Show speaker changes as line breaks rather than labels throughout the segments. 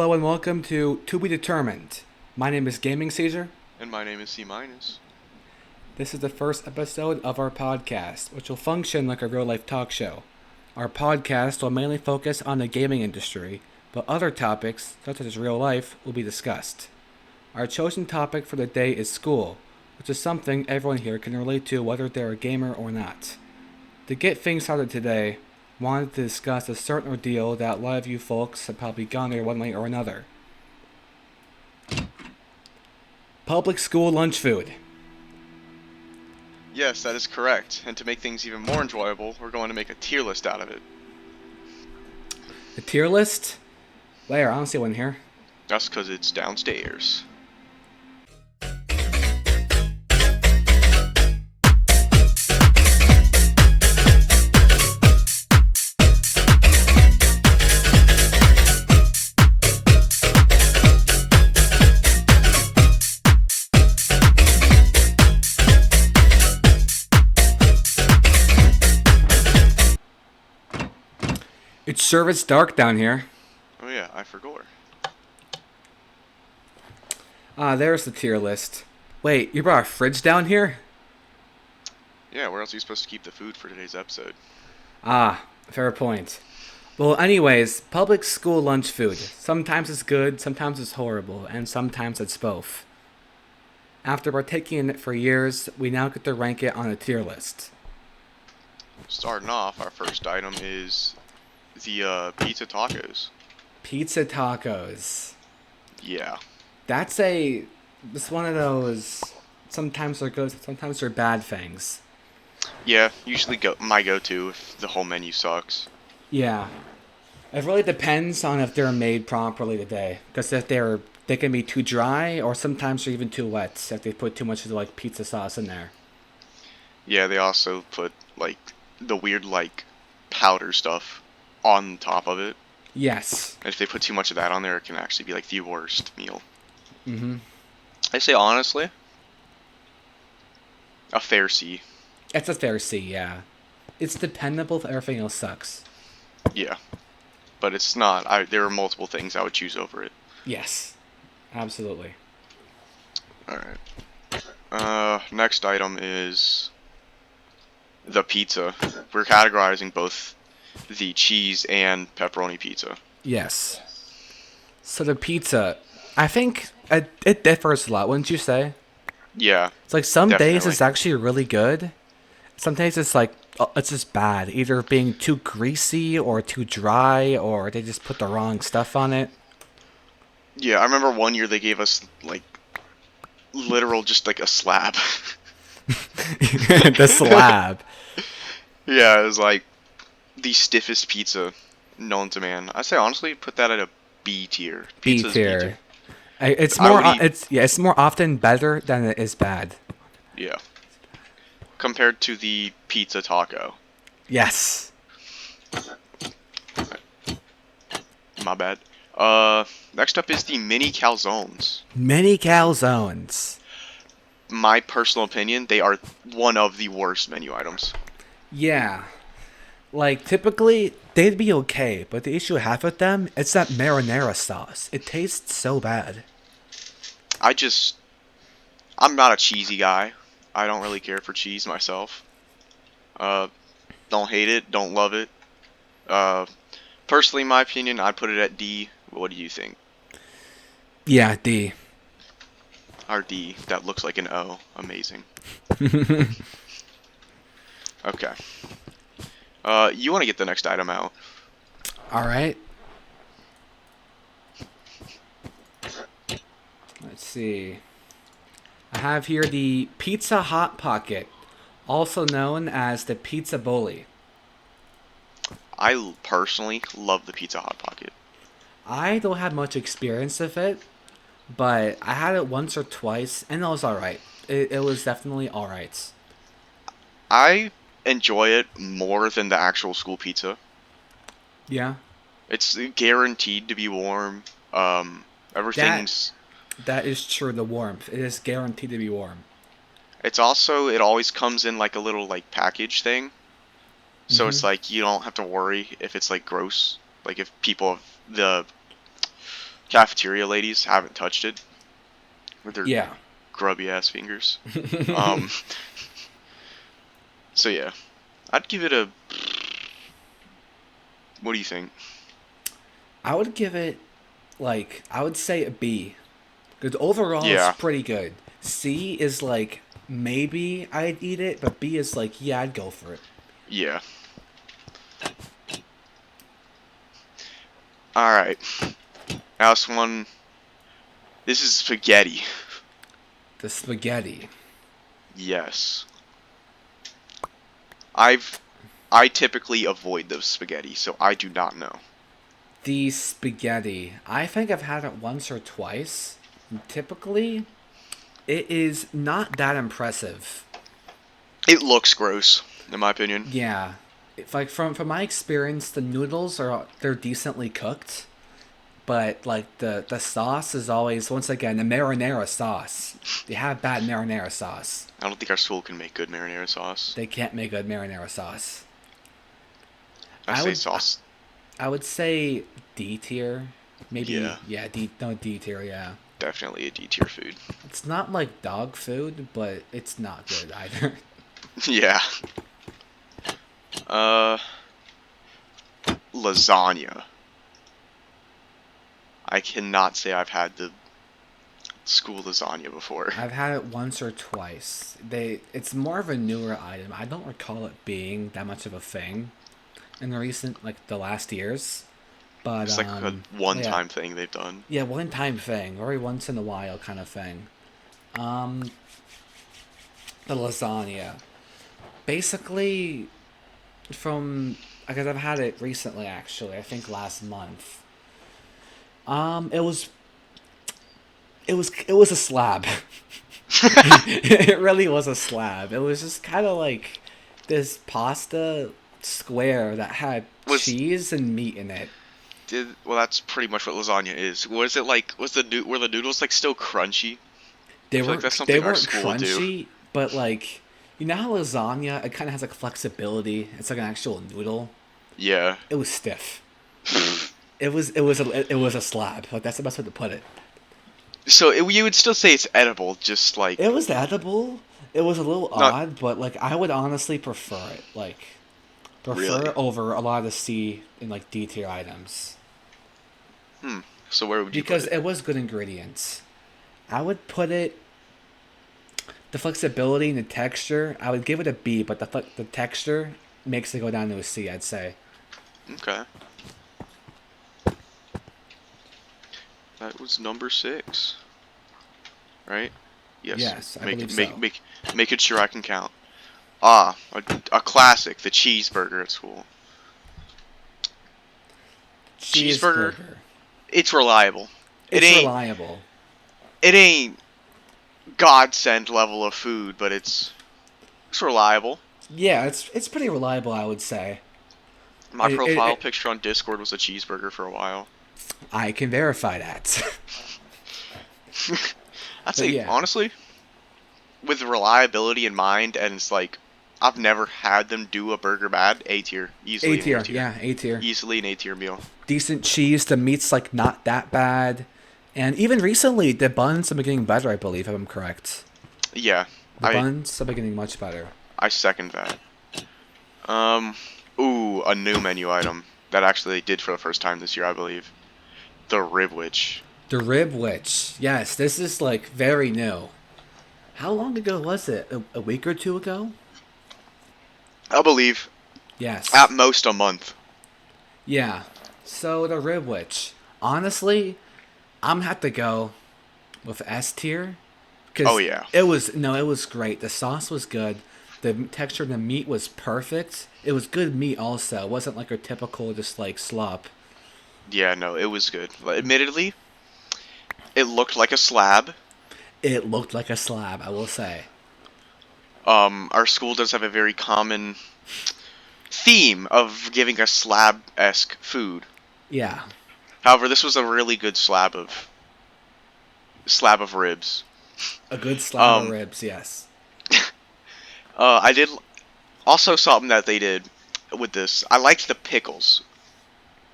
Hello and welcome to Be Determined. My name is Gamingseizure.
And my name is C minus.
This is the first episode of our podcast, which will function like a real-life talk show. Our podcast will mainly focus on the gaming industry, but other topics, such as real life, will be discussed. Our chosen topic for the day is school, which is something everyone here can relate to whether they're a gamer or not. To get things started today, wanted to discuss a certain ordeal that a lot of you folks have probably gone there one way or another. Public school lunch food.
Yes, that is correct. And to make things even more enjoyable, we're going to make a tier list out of it.
A tier list? Where? I don't see one here.
That's because it's downstairs.
It's sure it's dark down here.
Oh yeah, I forgot.
Ah, there's the tier list. Wait, you brought a fridge down here?
Yeah, where else are you supposed to keep the food for today's episode?
Ah, fair point. Well, anyways, public school lunch food. Sometimes it's good, sometimes it's horrible, and sometimes it's both. After partaking in it for years, we now get to rank it on a tier list.
Starting off, our first item is the pizza tacos.
Pizza tacos.
Yeah.
It's one of those, sometimes they're good, sometimes they're bad things.
Yeah, usually my go-to if the whole menu sucks.
Yeah. It really depends on if they're made properly today. Because if they can be too dry, or sometimes they're even too wet if they put too much of the, pizza sauce in there.
Yeah, they also put, the weird, powder stuff on top of it.
Yes.
And if they put too much of that on there, it can actually be, the worst meal.
Mm-hmm.
I say honestly, a fair C.
It's a fair C, yeah. It's dependable if everything else sucks.
Yeah. But it's not. There are multiple things I would choose over it.
Yes. Absolutely.
Alright. Next item is the pizza. We're categorizing both the cheese and pepperoni pizza.
Yes. So the pizza, I think it differs a lot, wouldn't you say?
Yeah.
It's some
definitely.
days it's actually really good. Some days it's it's just bad. Either being too greasy or too dry, or they just put the wrong stuff on it.
Yeah, I remember one year they gave us, literal just, a slab.
The slab.
Yeah, it was, the stiffest pizza known to man. I say, honestly, put that at a B tier.
B
Pizza's
tier. It's
I
more.
would
It's more often better than it is bad.
Yeah. Compared to the pizza taco.
Yes.
My bad. Next up is the mini calzones.
Mini calzones.
My personal opinion, they are one of the worst menu items.
Yeah. Typically, they'd be okay, but the issue I have with them is that marinara sauce. It tastes so bad.
I'm not a cheesy guy. I don't really care for cheese myself. Don't hate it, don't love it. Personally, in my opinion, I'd put it at D. What do you think?
Yeah, D.
Our D, that looks like an O. Amazing. Okay. You want to get the next item out.
Alright. Let's see. I have here the Pizza Hot Pocket, also known as the Pizza Bully.
I personally love the Pizza Hot Pocket.
I don't have much experience with it, but I had it once or twice, and it was alright. It was definitely alright.
I enjoy it more than the actual school pizza.
Yeah.
It's guaranteed to be warm. Everything's...
That is true, the warmth. It is guaranteed to be warm.
It always comes in a little package thing. So it's you don't have to worry if it's gross. If people have the cafeteria ladies haven't touched it with their
Yeah.
grubby ass fingers. Um, so yeah, I'd give it a. What do you think?
I would give it, like, I would say a B. Because overall, it's
Yeah,
pretty good. C is like, maybe I'd eat it, but B is like, yeah, I'd go for it.
yeah. All right. Last one. This is spaghetti.
The spaghetti.
Yes. I typically avoid those spaghetti, so I do not know.
The spaghetti. I think I've had it once or twice. And typically, it is not that impressive.
It looks gross, in my opinion.
Yeah. If, like from my experience, the noodles they're decently cooked, but like the sauce is always once again a marinara sauce. They have bad marinara sauce.
I don't think our school can make good marinara sauce.
They can't make good marinara sauce.
I
I
say
would
sauce.
I would say D tier. Maybe
Yeah,
yeah, D tier, yeah.
definitely a D tier food.
It's not like dog food, but it's not good either.
Yeah. Uh, lasagna. I cannot say I've had the school lasagna before.
I've had it once or twice. It's more of a newer item. I don't recall it being that much of a thing in the last years. But
It's like a
yeah,
one-time thing they've done.
yeah, one time thing, very once in a while kind of thing. Um, the lasagna, basically, from because I've had it recently actually. I think last month. It was a slab. It really was a slab. It was just kind of like this pasta square that had
Was
cheese and meat in it.
well, that's pretty much what lasagna is. Was it like were the noodles like still crunchy? I
They
feel like
weren't
that's
they
something our
weren't
school would do.
crunchy, but like you know how lasagna it kind of has like flexibility. It's like an actual noodle.
Yeah.
It was stiff. It was a slab. Like that's the best way to put it.
So you would still say it's edible, just like
It was edible. It was a little
not
odd, but like I would honestly prefer it. Like prefer
really.
it over a lot of the C and like D tier items
Hmm. So where would you put
because
it?
it was good ingredients. I would put it the flexibility and the texture. I would give it a B, but the texture makes it go down to a C. I'd say.
Okay. That was number 6, right? Yes.
Yes, I believe so.
Make it sure I can count. Ah, a classic, the cheeseburger at school. Cheeseburger,
Cheeseburger.
it's reliable. It
It's
ain't
reliable.
it ain't godsend level of food, but it's reliable.
Yeah, it's pretty reliable. I would say.
My profile
It
picture on Discord was a cheeseburger for a while.
I can verify that.
I'd
But
say
yeah,
honestly, with reliability in mind, and it's like I've never had them do a burger bad. A tier,
A
easily an A
tier.
tier,
Yeah, A tier.
easily an A tier meal.
Decent cheese. The meat's like not that bad. And even recently, the buns have been getting better. I believe, if I'm correct.
Yeah,
The
I
buns have been getting much better.
I second that. Um, ooh, a new menu item that actually they did for the first time this year, I believe. The ribwich.
The rib witch. Yes, this is like very new. How long ago was it? A week or two ago?
I believe at
Yes.
most a month.
Yeah. So the rib witch. Honestly, I'm gonna have to go with S tier
Oh
because
yeah,
it was great. The sauce was good. The texture of the meat was perfect. It was good meat also. It wasn't like a typical just like slop.
yeah, no, it was good. Admittedly, it looked like a slab.
It looked like a slab, I will say.
Our school does have a very common theme of giving us slab-esque food.
Yeah.
However, this was a really good slab of ribs.
A good slab of
Um,
ribs, yes.
I did also something that they did with this. I liked the pickles.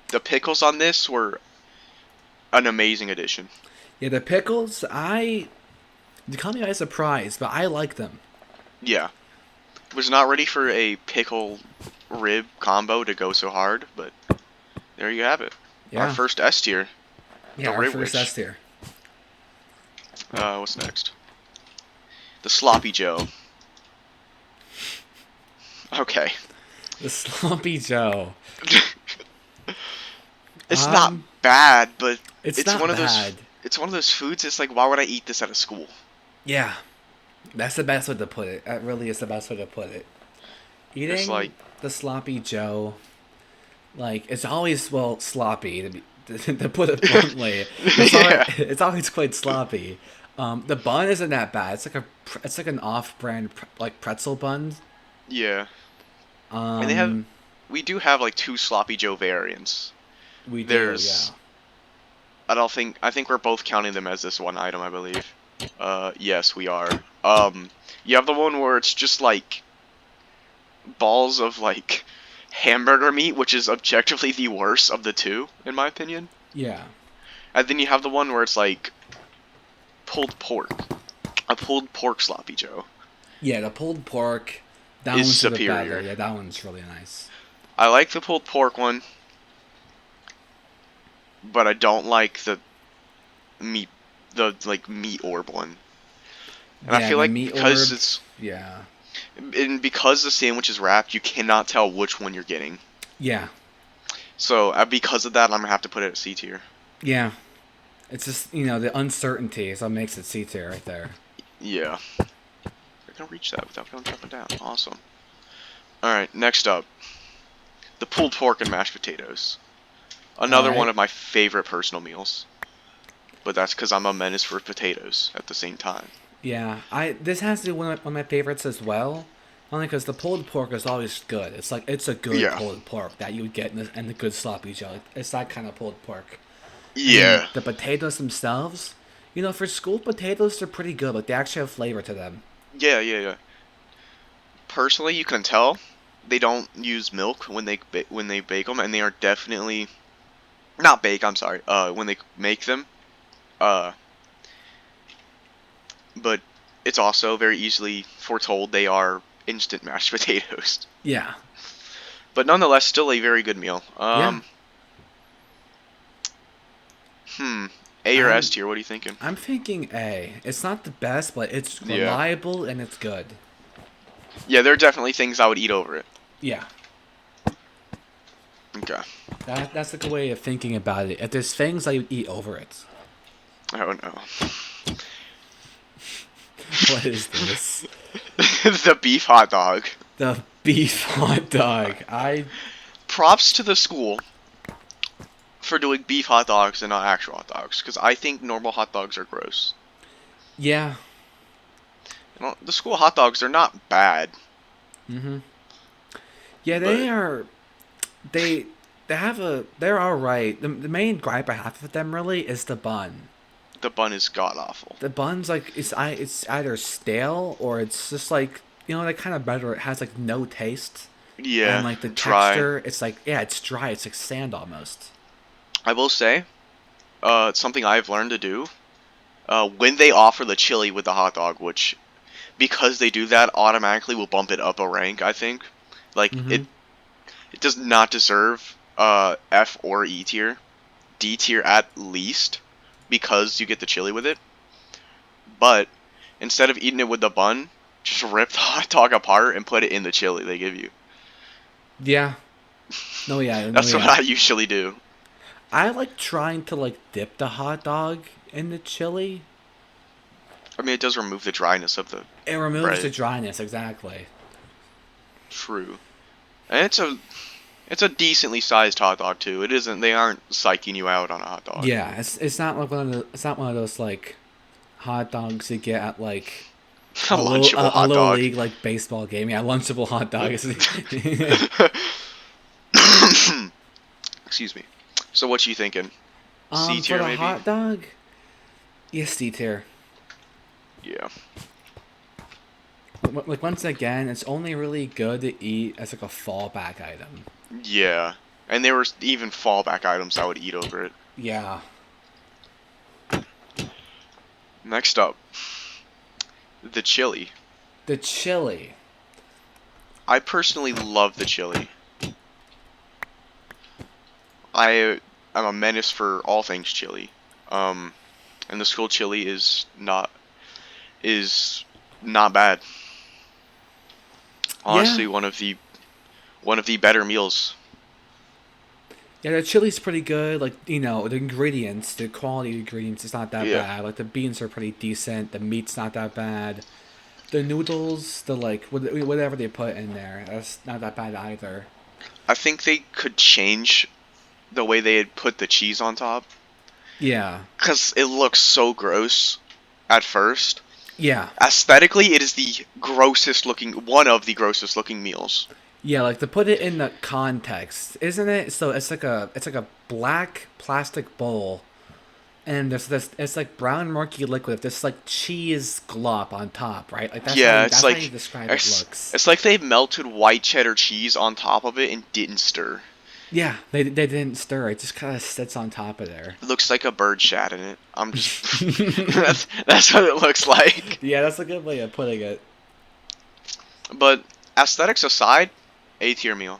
The pickles on this were an amazing addition.
Yeah, the pickles, they caught me by surprise, but I like them.
Yeah, was not ready for a pickle rib combo to go so hard, but there you have it. Our
Yeah.
first S tier,
Yeah,
the
our
Rib
first
Witch.
S tier.
What's next? The Sloppy Joe. Okay.
The Sloppy Joe.
It's not
Um,
bad, but
it's
it's
not
one of those.
bad.
It's one of those foods. It's like, why would I eat this at a school?
Yeah, that's the best way to put it. That really is the best way to put it.
It's like,
Eating the Sloppy Joe, like, it's always, well, sloppy, to, be, to put it bluntly.
yeah,
It's always quite sloppy. The bun isn't that bad. It's like an off-brand, like, pretzel bun.
yeah. And
Um,
we do have like two Sloppy Joe variants.
we do, yeah.
There's, I think we're both counting them as this one item, I believe. Yes, we are. You have the one where it's just like balls of like hamburger meat, which is objectively the worst of the two, in my opinion.
Yeah.
And then you have the one where it's like pulled pork, a pulled pork Sloppy Joe
Yeah, the pulled pork, that
is
one's a bit better.
superior.
Yeah, that one's really nice.
I like the pulled pork one, but I don't like meat, the like meat orb one. And I
Yeah,
feel
the
like
meat
because
orb,
it's
yeah.
and because the sandwich is wrapped, you cannot tell which one you're getting.
Yeah.
So because of that, I'm gonna have to put it at C tier.
Yeah. It's just, the uncertainty is what makes it C tier right there.
Yeah, I can reach that without going jumping down. Awesome. All right, next up, the pulled pork and mashed potatoes. Another one
Alright.
of my favorite personal meals, but that's because I'm a menace for potatoes at the same time.
Yeah, this has to be one of my favorites as well. Only because the pulled pork is always good. It's like, it's a good
Yeah.
pulled pork that you would get in the good sloppy Joe. It's that kind of pulled pork. And then
Yeah.
the potatoes themselves, for school potatoes, they're pretty good. Like, they actually have flavor to them.
Yeah, yeah, yeah. Personally, you can tell they don't use milk when they bake them, and they are definitely not bake. I'm sorry. When they make them, uh, but it's also very easily foretold they are instant mashed potatoes.
Yeah.
But nonetheless, still a very good meal.
Yeah.
A or S
I'm
tier? What are you thinking?
I'm thinking A. It's not the best, but it's
Yeah.
reliable and it's good.
Yeah, there are definitely things I would eat over it.
Yeah.
Okay.
That's like a way of thinking about it. If there's things I would eat over it.
Oh no.
What is this?
The beef hot dog.
The beef hot dog.
Props to the school for doing beef hot dogs and not actual hot dogs, because I think normal hot dogs are gross.
Yeah.
The school hot dogs, they're not bad,
Mhm. Yeah,
but
they they're all right. The main gripe I have with them really is the bun.
the bun is god awful.
The bun's like it's either stale or it's just like, that kind of bread where it has like no taste. And
Yeah,
like the
dry.
texture, it's like, yeah, it's dry. It's like sand almost.
I will say, something I've learned to do, when they offer the chili with the hot dog, which, because they do that, automatically will bump it up a rank, I think. Like,
Mhm.
it does not deserve, F or E tier. D tier at least, because you get the chili with it. But, instead of eating it with the bun, just rip the hot dog apart and put it in the chili they give you.
Yeah. No, yeah, no,
That's what
yeah.
I usually do.
I like trying to like dip the hot dog in the chili.
I mean, it does remove the dryness of the
It removes the
bread.
dryness, exactly.
True. And it's a decently sized hot dog too. It isn't. They aren't psyching you out on a hot dog.
Yeah, it's not like it's not one of those like hot dogs you get at like
A lunchable
a
hot
little
dog.
league like baseball game. Yeah, lunchable hot dog.
Excuse me. So what you thinking? C
For
tier
the
maybe?
hot dog, yes, D tier.
Yeah.
Like, once again, it's only really good to eat as like a fallback item.
Yeah. And there were even fallback items I would eat over it.
Yeah.
Next up, the chili.
The chili.
I personally love the chili. I am a menace for all things chili. And the school chili is not bad.
Yeah.
Honestly, one of the better meals.
Yeah, the chili's pretty good. Like, the ingredients, the quality of the ingredients is not that
Yeah.
bad. Like, the beans are pretty decent. The meat's not that bad. The noodles, the, like, whatever they put in there, that's not that bad either.
I think they could change the way they had put the cheese on top,
Yeah.
because it looks so gross at first.
Yeah.
Aesthetically, it is one of the grossest looking meals.
Yeah, like to put it in the context, isn't it? So it's like a black plastic bowl, and there's this it's like brown murky liquid, this like cheese glop on top, right? Like that's how
Yeah,
you,
it's
that's how you
like
describe it
it's,
looks.
it's like they melted white cheddar cheese on top of it and didn't stir.
Yeah, they didn't stir. It just kind of sits on top of there.
It looks like a bird shat in it. I'm just that's what it looks like.
Yeah, that's a good way of putting it.
But aesthetics aside, A tier meal.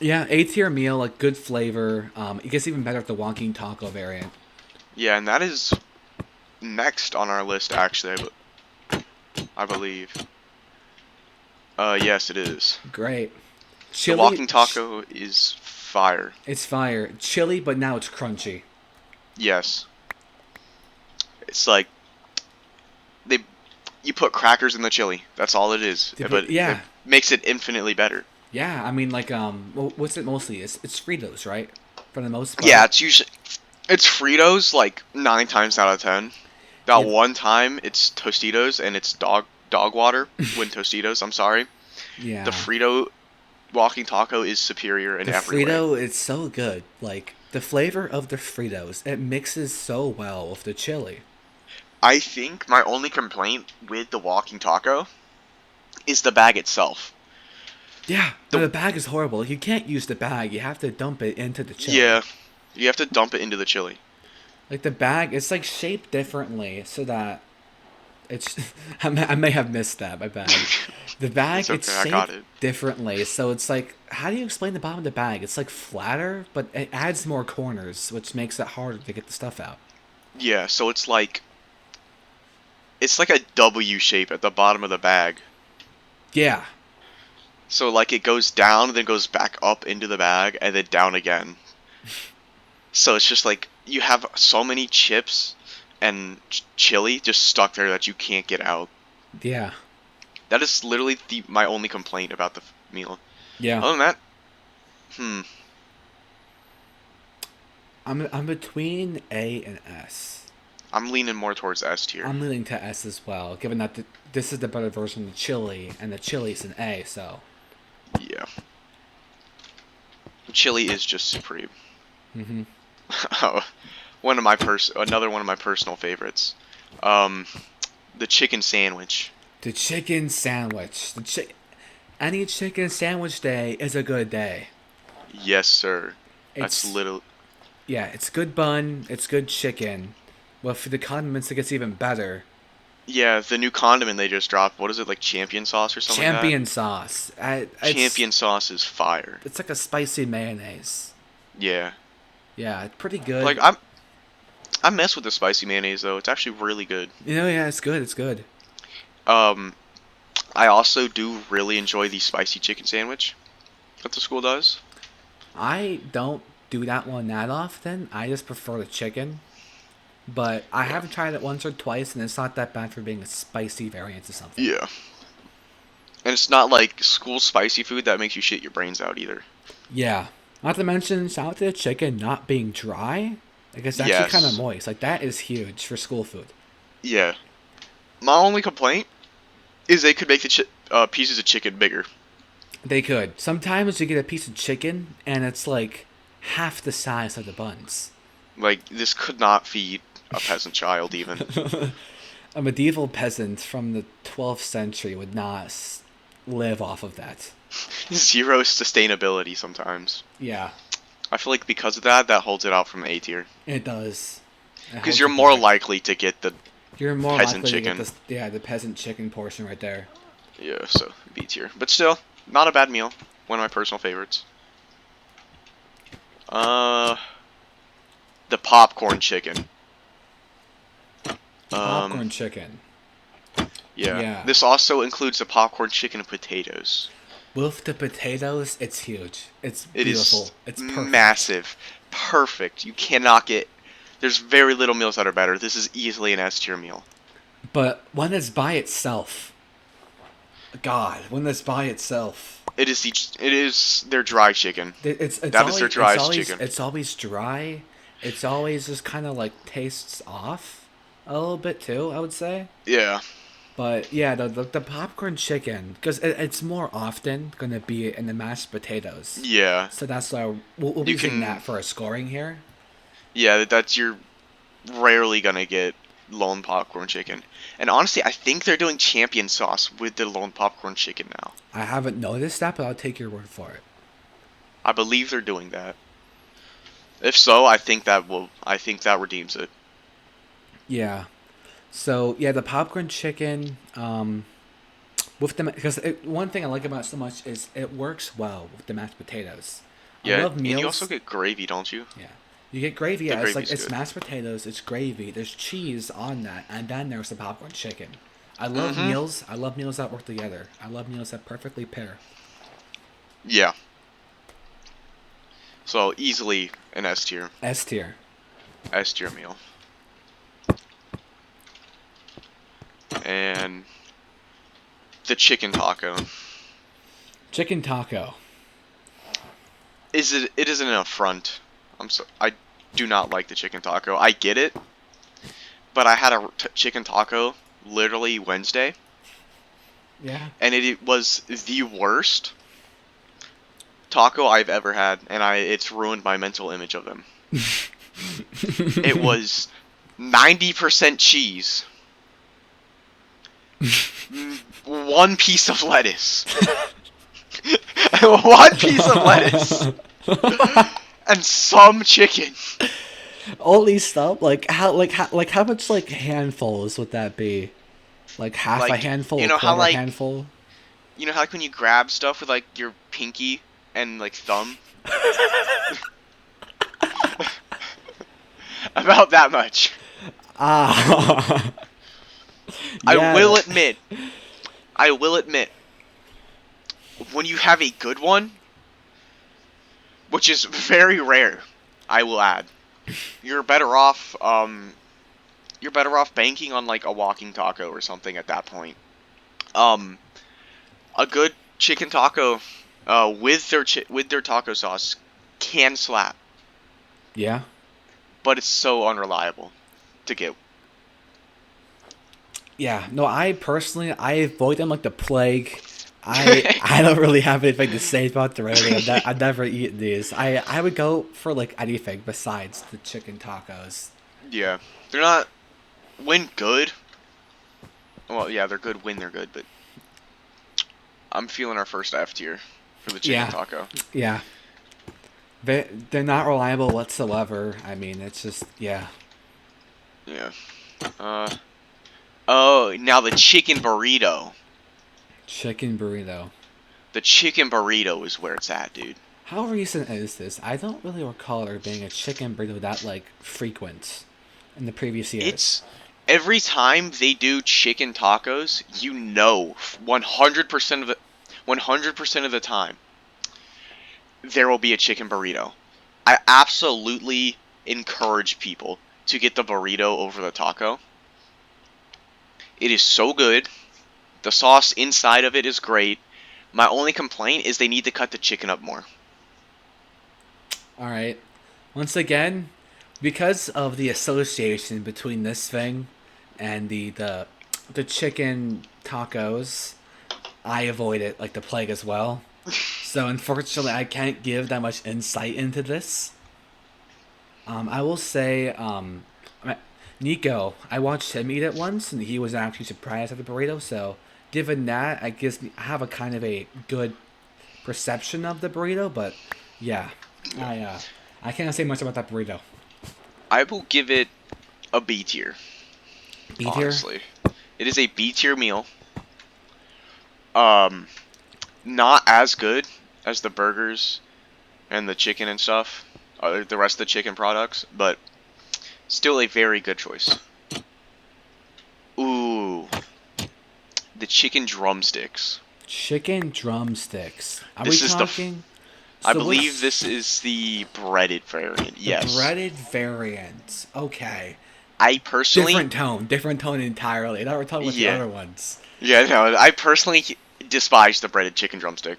Yeah, A tier meal, like good flavor. It gets even better with the walking taco variant.
Yeah, and that is next on our list actually, I believe. Yes, it is.
Great.
The
Chili.
walking taco is fire.
It's fire. Chili, but now it's crunchy.
Yes. It's like they you put crackers in the chili. That's all it is. But it
Yeah,
makes it infinitely better.
yeah. I mean, like, what's it mostly? It's Fritos, right? For the most part.
Yeah, it's Fritos like 9 times out of 10. That
Yeah,
one time it's Tostitos and it's dog water when Tostitos, I'm sorry. The
yeah.
Frito walking taco is superior in
The
every way.
Frito, it's so good. Like the flavor of the Fritos, it mixes so well with the chili.
I think my only complaint with the walking taco is the bag itself.
Yeah, no,
The
the bag is horrible. You can't use the bag. You have to dump it into the chili.
Yeah, you have to dump it into the chili.
Like the bag, it's like shaped differently so that it's. I may have missed that. My bad. The bag,
It's okay,
it's
I got
shaped
it.
differently, so it's like, how do you explain the bottom of the bag? It's like flatter, but it adds more corners, which makes it harder to get the stuff out.
Yeah, so it's like a W shape at the bottom of the bag.
Yeah,
So like it goes down, then goes back up into the bag, and then down again. So it's just like you have so many chips and chili just stuck there that you can't get out.
yeah,
That is literally my only complaint about the meal.
yeah.
Other than that, hmm,
I'm between A and S.
I'm leaning more towards S tier.
I'm leaning to S as well, given that this is the better version of the chili, and the chili's an A. So.
Yeah, chili is just supreme.
Mm-hmm.
Another one of my personal favorites. Um, the chicken sandwich.
The chicken sandwich. Any chicken sandwich day is a good day.
Yes, sir. That's
It's
little.
Yeah, it's good bun, it's good chicken. Well, for the condiments, it gets even better.
Yeah, the new condiment they just dropped. What is it, like champion sauce or something like
Champion sauce.
that? Champion sauce is fire.
It's like a spicy mayonnaise.
Yeah.
Yeah, it's pretty good.
Like I mess with the spicy mayonnaise though. It's actually really good.
Yeah, it's good. It's good.
Um, I also do really enjoy the spicy chicken sandwich that the school does.
I don't do that one that often. I just prefer the chicken. But I
Yeah.
have tried it once or twice, and it's not that bad for being a spicy variant or something.
Yeah. And it's not like school spicy food that makes you shit your brains out either.
Yeah. Not to mention, shout out to the chicken not being dry. Like, it's actually kind of
Yes.
moist. Like, that is huge for school food.
Yeah. My only complaint is they could make the pieces of chicken bigger.
They could. Sometimes you get a piece of chicken, and it's like half the size of the buns.
Like this could not feed a peasant child even.
A medieval peasant from the 12th century would not live off of that.
Zero sustainability sometimes.
Yeah,
I feel like because of that, that holds it out from A tier.
it does. It
Because
holds
you're
it
more
back.
likely to get
You're more
peasant
likely to
chicken.
get the peasant chicken portion right there.
Yeah, so B tier. But still, not a bad meal. One of my personal favorites. The popcorn chicken.
Popcorn chicken.
Yeah.
Yeah.
This also includes the popcorn chicken and potatoes.
With the potatoes, it's huge. It's
It
beautiful.
is
It's perfect.
massive. Perfect. You cannot get... There's very little meals that are better. This is easily an S tier meal.
But when it's by itself, God, when it's by itself,
It is their dry chicken.
it's
That is
always
their driest chicken.
it's always dry. It's always just kind of like tastes off a little bit too, I would say.
Yeah.
But yeah, the popcorn chicken, because it's more often gonna be in the mashed potatoes.
Yeah.
So that's why we'll be
You
using
can...
that for a scoring here.
Yeah, that's you're rarely gonna get lone popcorn chicken. And honestly, I think they're doing champion sauce with the lone popcorn chicken now.
I haven't noticed that, but I'll take your word for it.
I believe they're doing that. If so, I think that redeems it.
Yeah. So yeah, the popcorn chicken, with the because one thing I like about it so much is it works well with the mashed potatoes. I
Yeah,
love
and
meals.
you also get gravy, don't you?
Yeah, you get gravy.
The
Yeah, it's like
gravy's
it's
good.
mashed potatoes, it's gravy. There's cheese on that, and then there's the popcorn chicken. I love
Mm-hmm.
meals. I love meals that work together. I love meals that perfectly pair.
Yeah. So easily an S tier.
S tier.
S tier meal. And the chicken taco.
Chicken taco.
It isn't an affront. I do not like the chicken taco. I get it, but I had a chicken taco literally Wednesday,
Yeah.
and it was the worst taco I've ever had, and it's ruined my mental image of them. It was 90% cheese, one piece of lettuce, one piece of lettuce, and some chicken.
Only stuff like how much like handfuls would that be? Like half a
Like,
handful,
you
a
know how
quarter
like
handful.
you know how like when you grab stuff with like your pinky and like thumb? About that much.
Ah.
I
Yeah.
will admit, when you have a good one, which is very rare, I will add, you're better off banking on like a walking taco or something at that point. A good chicken taco, with their taco sauce can slap,
Yeah.
but it's so unreliable to get.
Yeah. No, I avoid them like the plague. I don't really have anything to say about the rating. I've never eaten these. I would go for like anything besides the chicken tacos.
Yeah, they're not when good. Well, yeah, they're good when they're good, but I'm feeling our first F tier for the chicken
Yeah.
taco.
Yeah. They're not reliable whatsoever. I mean, it's just yeah.
Yeah. Oh, now the chicken burrito.
Chicken burrito.
The chicken burrito is where it's at, dude.
How recent is this? I don't really recall there being a chicken burrito that like frequent in the previous years.
It's every time they do chicken tacos, 100% of the 100% of the time there will be a chicken burrito. I absolutely encourage people to get the burrito over the taco. It is so good. The sauce inside of it is great. My only complaint is they need to cut the chicken up more.
All right. Once again, because of the association between this thing and the chicken tacos, I avoid it like the plague as well. So unfortunately, I can't give that much insight into this. I will say, Nico, I watched him eat it once, and he was actually surprised at the burrito. So, given that, I have a kind of a good perception of the burrito. But yeah, I can't say much about that burrito.
I will give it a B tier.
B tier.
honestly. It is a B tier meal. Um, not as good as the burgers and the chicken and stuff, the rest of the chicken products, but still a very good choice. Ooh, the chicken drumsticks.
Chicken drumsticks. Are we
This is the,
talking?
I
So
believe
what's
this is the breaded variant.
the
Yes.
breaded variant? Okay.
I personally,
Different tone entirely. Now we're talking about the
yeah,
other ones.
yeah, no, I personally despise the breaded chicken drumstick.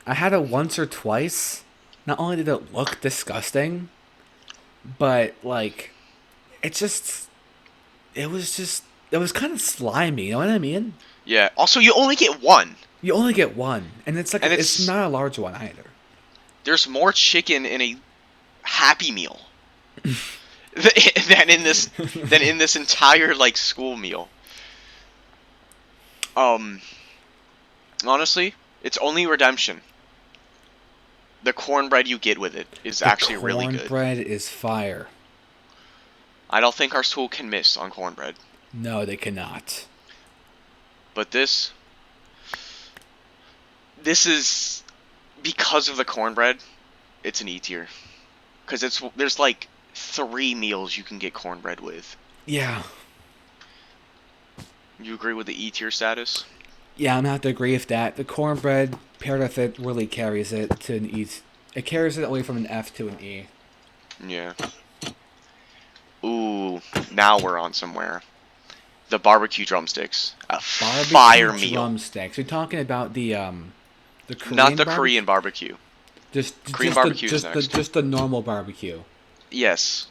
I had it once or twice. Not only did it look disgusting, but like it just it was kind of slimy. You know what I mean?
Yeah. Also, you only get one,
You only get one, and it's like
and
it's not a large one either.
there's more chicken in a Happy Meal than in this entire like school meal. Um, honestly, it's only redemption. The cornbread you get with it is
The
actually really good.
cornbread is fire.
I don't think our school can miss on cornbread.
No, they cannot.
But this is because of the cornbread, it's an E tier. Cuz there's like 3 meals you can get cornbread with.
Yeah.
You agree with the E tier status?
Yeah, I'm gonna have to agree with that. The cornbread paired with it really carries it to an E. It carries it away from an F to an E.
Yeah. Ooh, now we're on somewhere. The barbecue drumsticks. A fire
Barbecue
meal.
drumsticks. You're talking about the
Not
Korean
the
barbecue?
Korean barbecue. Korean
Just the
barbecue is next.
just the normal barbecue.
Yes.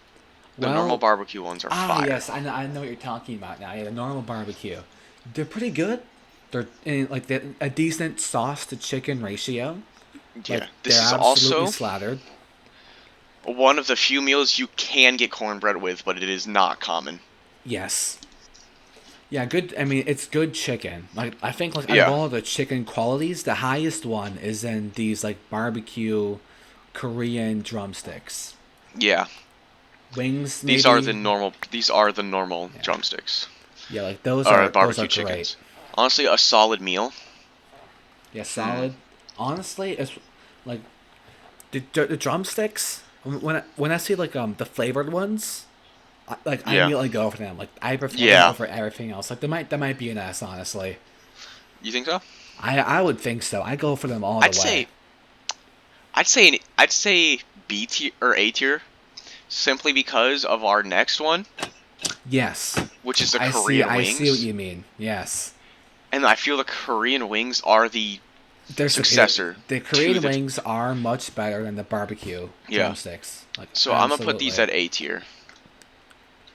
The normal
Well,
barbecue ones are fire.
yes, I know what you're talking about now. Yeah, the normal barbecue. They're pretty good. They're in like a decent sauce to chicken ratio. Like
Yeah.
they're
This is
absolutely
also
slathered.
one of the few meals you can get cornbread with, but it is not common.
Yes. Yeah, good. I mean, it's good chicken. Like I think, like out of
Yeah.
all the chicken qualities, the highest one is in these like barbecue Korean drumsticks.
Yeah.
Wings,
These are the
maybe.
normal
Yeah,
drumsticks.
yeah. Like
Or
those are
barbecue
great.
chickens. Honestly, a solid meal.
Yeah,
Hmm.
solid. Honestly, it's like the drumsticks. When I see like the flavored ones, I
Yeah.
immediately go for them. Like I prefer them
Yeah.
over everything else. Like that might be an S, honestly.
You think so?
I would think so. I go for them all the
I'd
way.
say I'd say B tier or A tier simply because of our next one,
Yes.
which is the Korean
I see what
wings.
you mean. Yes.
And I feel the Korean wings are the
They're superior.
successor
The
to
Korean
the
wings are much better than the barbecue
yeah.
drumsticks. Like
So I'm gonna put these
absolutely.
at A tier.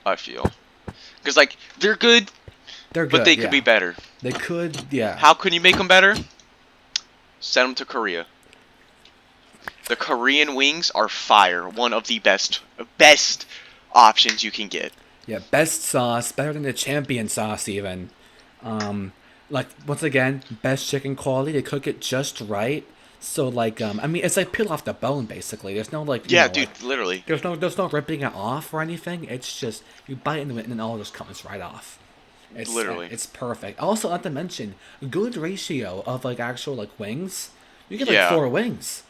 I feel because like they're good,
They're
but
good,
they could be
yeah.
better.
They could, yeah.
How can you make them better? Send them to Korea. The Korean wings are fire. One of the best options you can get.
Yeah, best sauce, better than the champion sauce even. Um like once again, best chicken quality. They cook it just right. So like I mean it's like peel off the bone basically. There's no like,
Yeah,
like
dude, literally,
there's no ripping it off or anything. It's just you bite into it and then all just comes right off.
literally.
It's perfect. Also, not to mention, good ratio of like actual like wings. You get like
Yeah,
4 wings.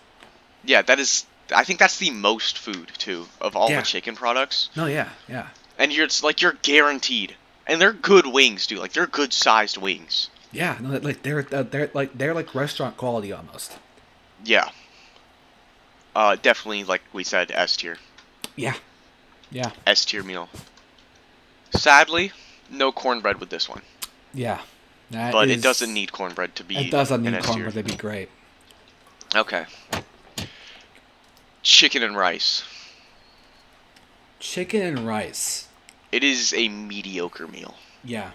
yeah. That is. I think that's the most food too of all the
Yeah.
chicken products,
No, yeah, yeah,
and it's like you're guaranteed. And they're good wings, dude. Like they're good sized wings.
yeah. No, like they're like restaurant quality almost.
Yeah. Definitely, like we said, S tier.
Yeah, yeah,
S tier meal. Sadly, no cornbread with this one.
yeah. That
But it doesn't
is.
need cornbread to
It
be
doesn't
an
need
S tier.
cornbread to be great.
Okay. Chicken and rice.
Chicken and rice.
It is a mediocre meal.
Yeah,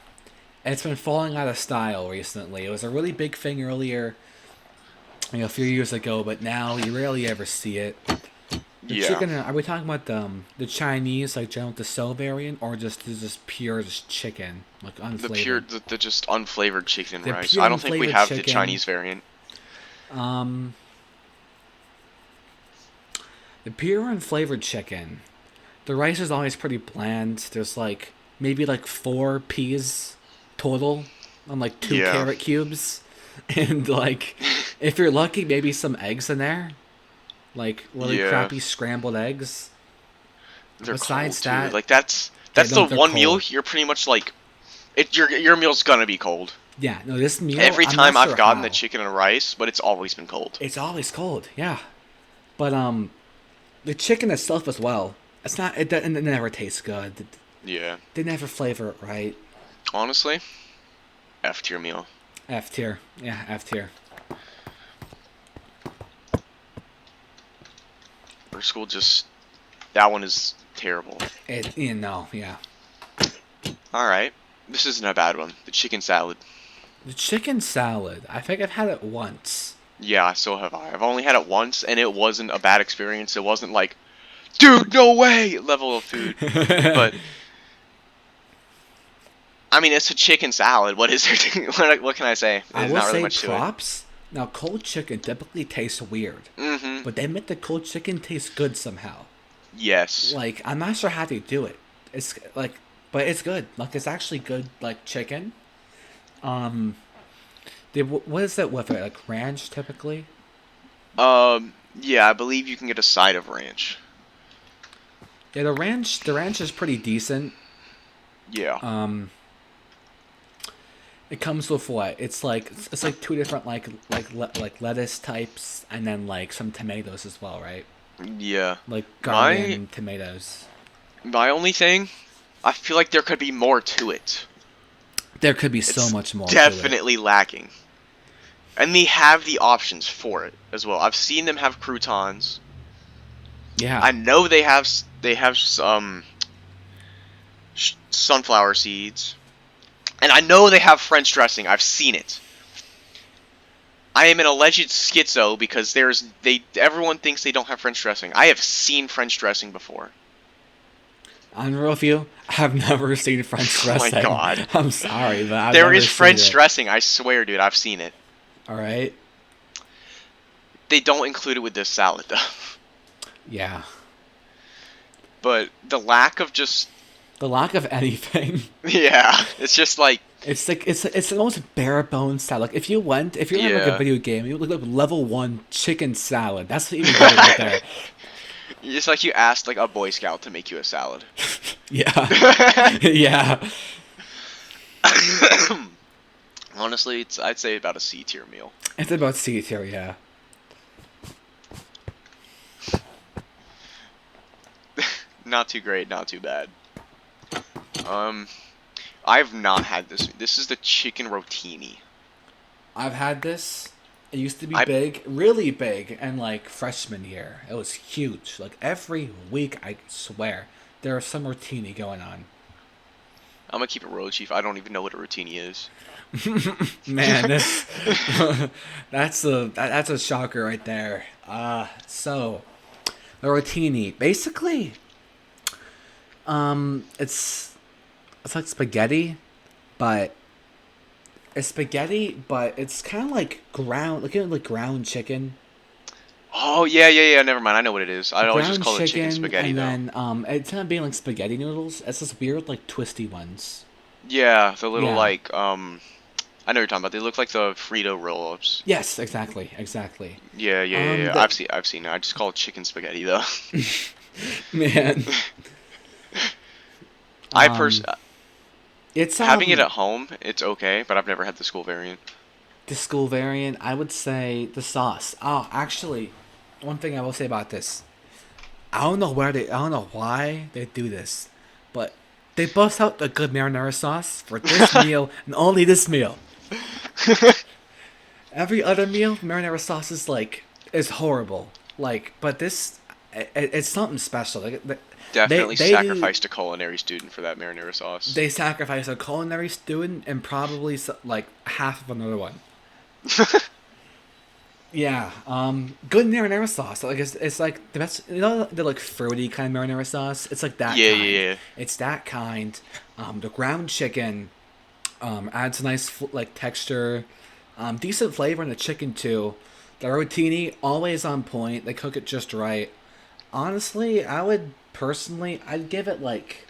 it's been falling out of style recently. It was a really big thing earlier, a few years ago, but now you rarely ever see it. The
Yeah.
chicken, are we talking about the Chinese, like General Tso variant, or just pure just chicken, like unflavored?
The just unflavored chicken and
The
rice.
pure
I don't think we
unflavored
have the
chicken,
Chinese variant.
um, the pure unflavored chicken. The rice is always pretty bland. There's like maybe like 4 peas total on like 2
Yeah.
carrot cubes, and like if you're lucky, maybe some eggs in there, like really
Yeah.
crappy scrambled eggs.
They're cold
Besides
too.
that,
Like that's
yeah,
that's
no,
the
they're
one meal
cold.
you're pretty much like your meal's gonna be cold.
Yeah, no, this meal,
Every
I'm not
time I've
sure
gotten the
how.
chicken and rice, but it's always been cold.
It's always cold, yeah. But the chicken itself as well. It's not. It never tastes good.
Yeah.
They never flavor it right.
Honestly, F tier meal.
F tier. Yeah, F tier.
Our school just that one is terrible.
Yeah.
All right, this isn't a bad one. The chicken salad.
The chicken salad. I think I've had it once.
Yeah, so have I. I've only had it once, and it wasn't a bad experience. It wasn't like, dude, no way level of food. But I mean, it's a chicken salad. What is there? What can I say?
I
There's
will
not really
say
much to it.
props. Now, cold chicken typically tastes weird,
Mm-hmm.
but they make the cold chicken taste good somehow.
Yes.
Like, I'm not sure how they do it. It's like, but it's good. Like, it's actually good, like chicken. Um, what is that with it? Like ranch typically.
Yeah, I believe you can get a side of ranch.
Yeah, the ranch is pretty decent.
Yeah.
It comes with what? It's like 2 different like lettuce types, and then like some tomatoes as well, right?
Yeah.
Like
My
garden tomatoes.
my only thing, I feel like there could be more to it.
There could be so
It's
much more to it.
definitely lacking. And they have the options for it as well. I've seen them have croutons.
Yeah.
I know they have some sunflower seeds. And I know they have French dressing. I've seen it. I am an alleged schizo because everyone thinks they don't have French dressing. I have seen French dressing before.
I'm real with you. I've never seen French
Oh my
dressing.
god.
I'm sorry, but I've
There
never
is
seen
French
it.
dressing, I swear, dude. I've seen it.
All right.
They don't include it with this salad, though.
Yeah.
But the lack of just...
The lack of anything.
Yeah, it's just like...
It's like it's the most bare bones salad. Like if you're in like a
Yeah.
video game, you look up level 1 chicken salad. That's what you get right there.
It's like you asked like a Boy Scout to make you a salad.
Yeah. Yeah.
Honestly, I'd say about a C tier meal.
It's about C tier, yeah.
Not too great, not too bad. I've not had this. This is the chicken rotini.
I've had this. It used to be
I-
big, really big, and like freshman year. It was huge. Like every week, I swear, there was some rotini going on.
I'm gonna keep it real, Chief. I don't even know what a rotini is.
Man, this that's a shocker right there. So the rotini, basically, it's like spaghetti, but it's kind of like ground chicken.
Oh yeah. Never mind. I know what it is. I always just
Ground
call it chicken
chicken,
spaghetti
and
though.
then it's kind of being like spaghetti noodles. It's this weird like twisty ones.
Yeah, the little
Yeah.
like I know what you're talking about. They look like the Frito roll-ups.
Yes, exactly.
Yeah.
The-
I've seen it. I just call it chicken spaghetti though.
Man,
I
Um, it's
having it at home, it's okay, but I've never had the school variant.
the school variant. I would say the sauce. Oh, actually, one thing I will say about this, I don't know why they do this, but they bust out the good marinara sauce for this meal and only this meal. Every other meal, marinara sauce is horrible. Like, but this, it's something special. Like,
Definitely
they
sacrificed a culinary student for that marinara sauce.
They sacrifice a culinary student and probably like half of another one. Yeah, good marinara sauce. Like it's like the best. You know the like fruity kind of marinara sauce. It's like that.
Yeah,
kind.
yeah.
It's that kind. The ground chicken, adds a nice like texture, decent flavor in the chicken too. The rotini always on point. They cook it just right. Honestly, I'd give it like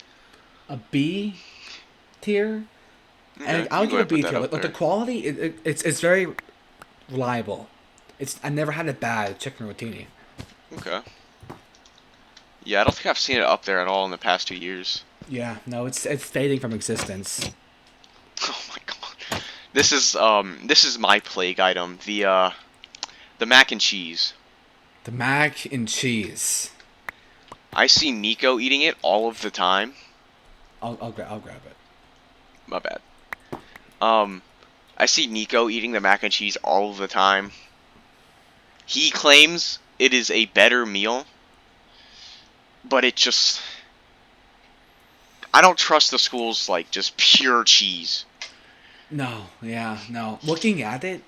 a B tier, and
Okay,
I'll
you go
give
ahead
it
and put
B
that
tier.
up
Like the
there.
quality, it's very reliable. I never had a bad chicken rotini.
Okay. Yeah, I don't think I've seen it up there at all in the past 2 years.
Yeah, no, it's fading from existence.
Oh my god. This is my plague item. The mac and cheese.
The mac and cheese.
I see Nico eating it all of the time.
I'll grab it.
My bad. Um, I see Nico eating the mac and cheese all of the time. He claims it is a better meal, but it just I don't trust the school's like just pure cheese.
No, yeah, no. Looking at it,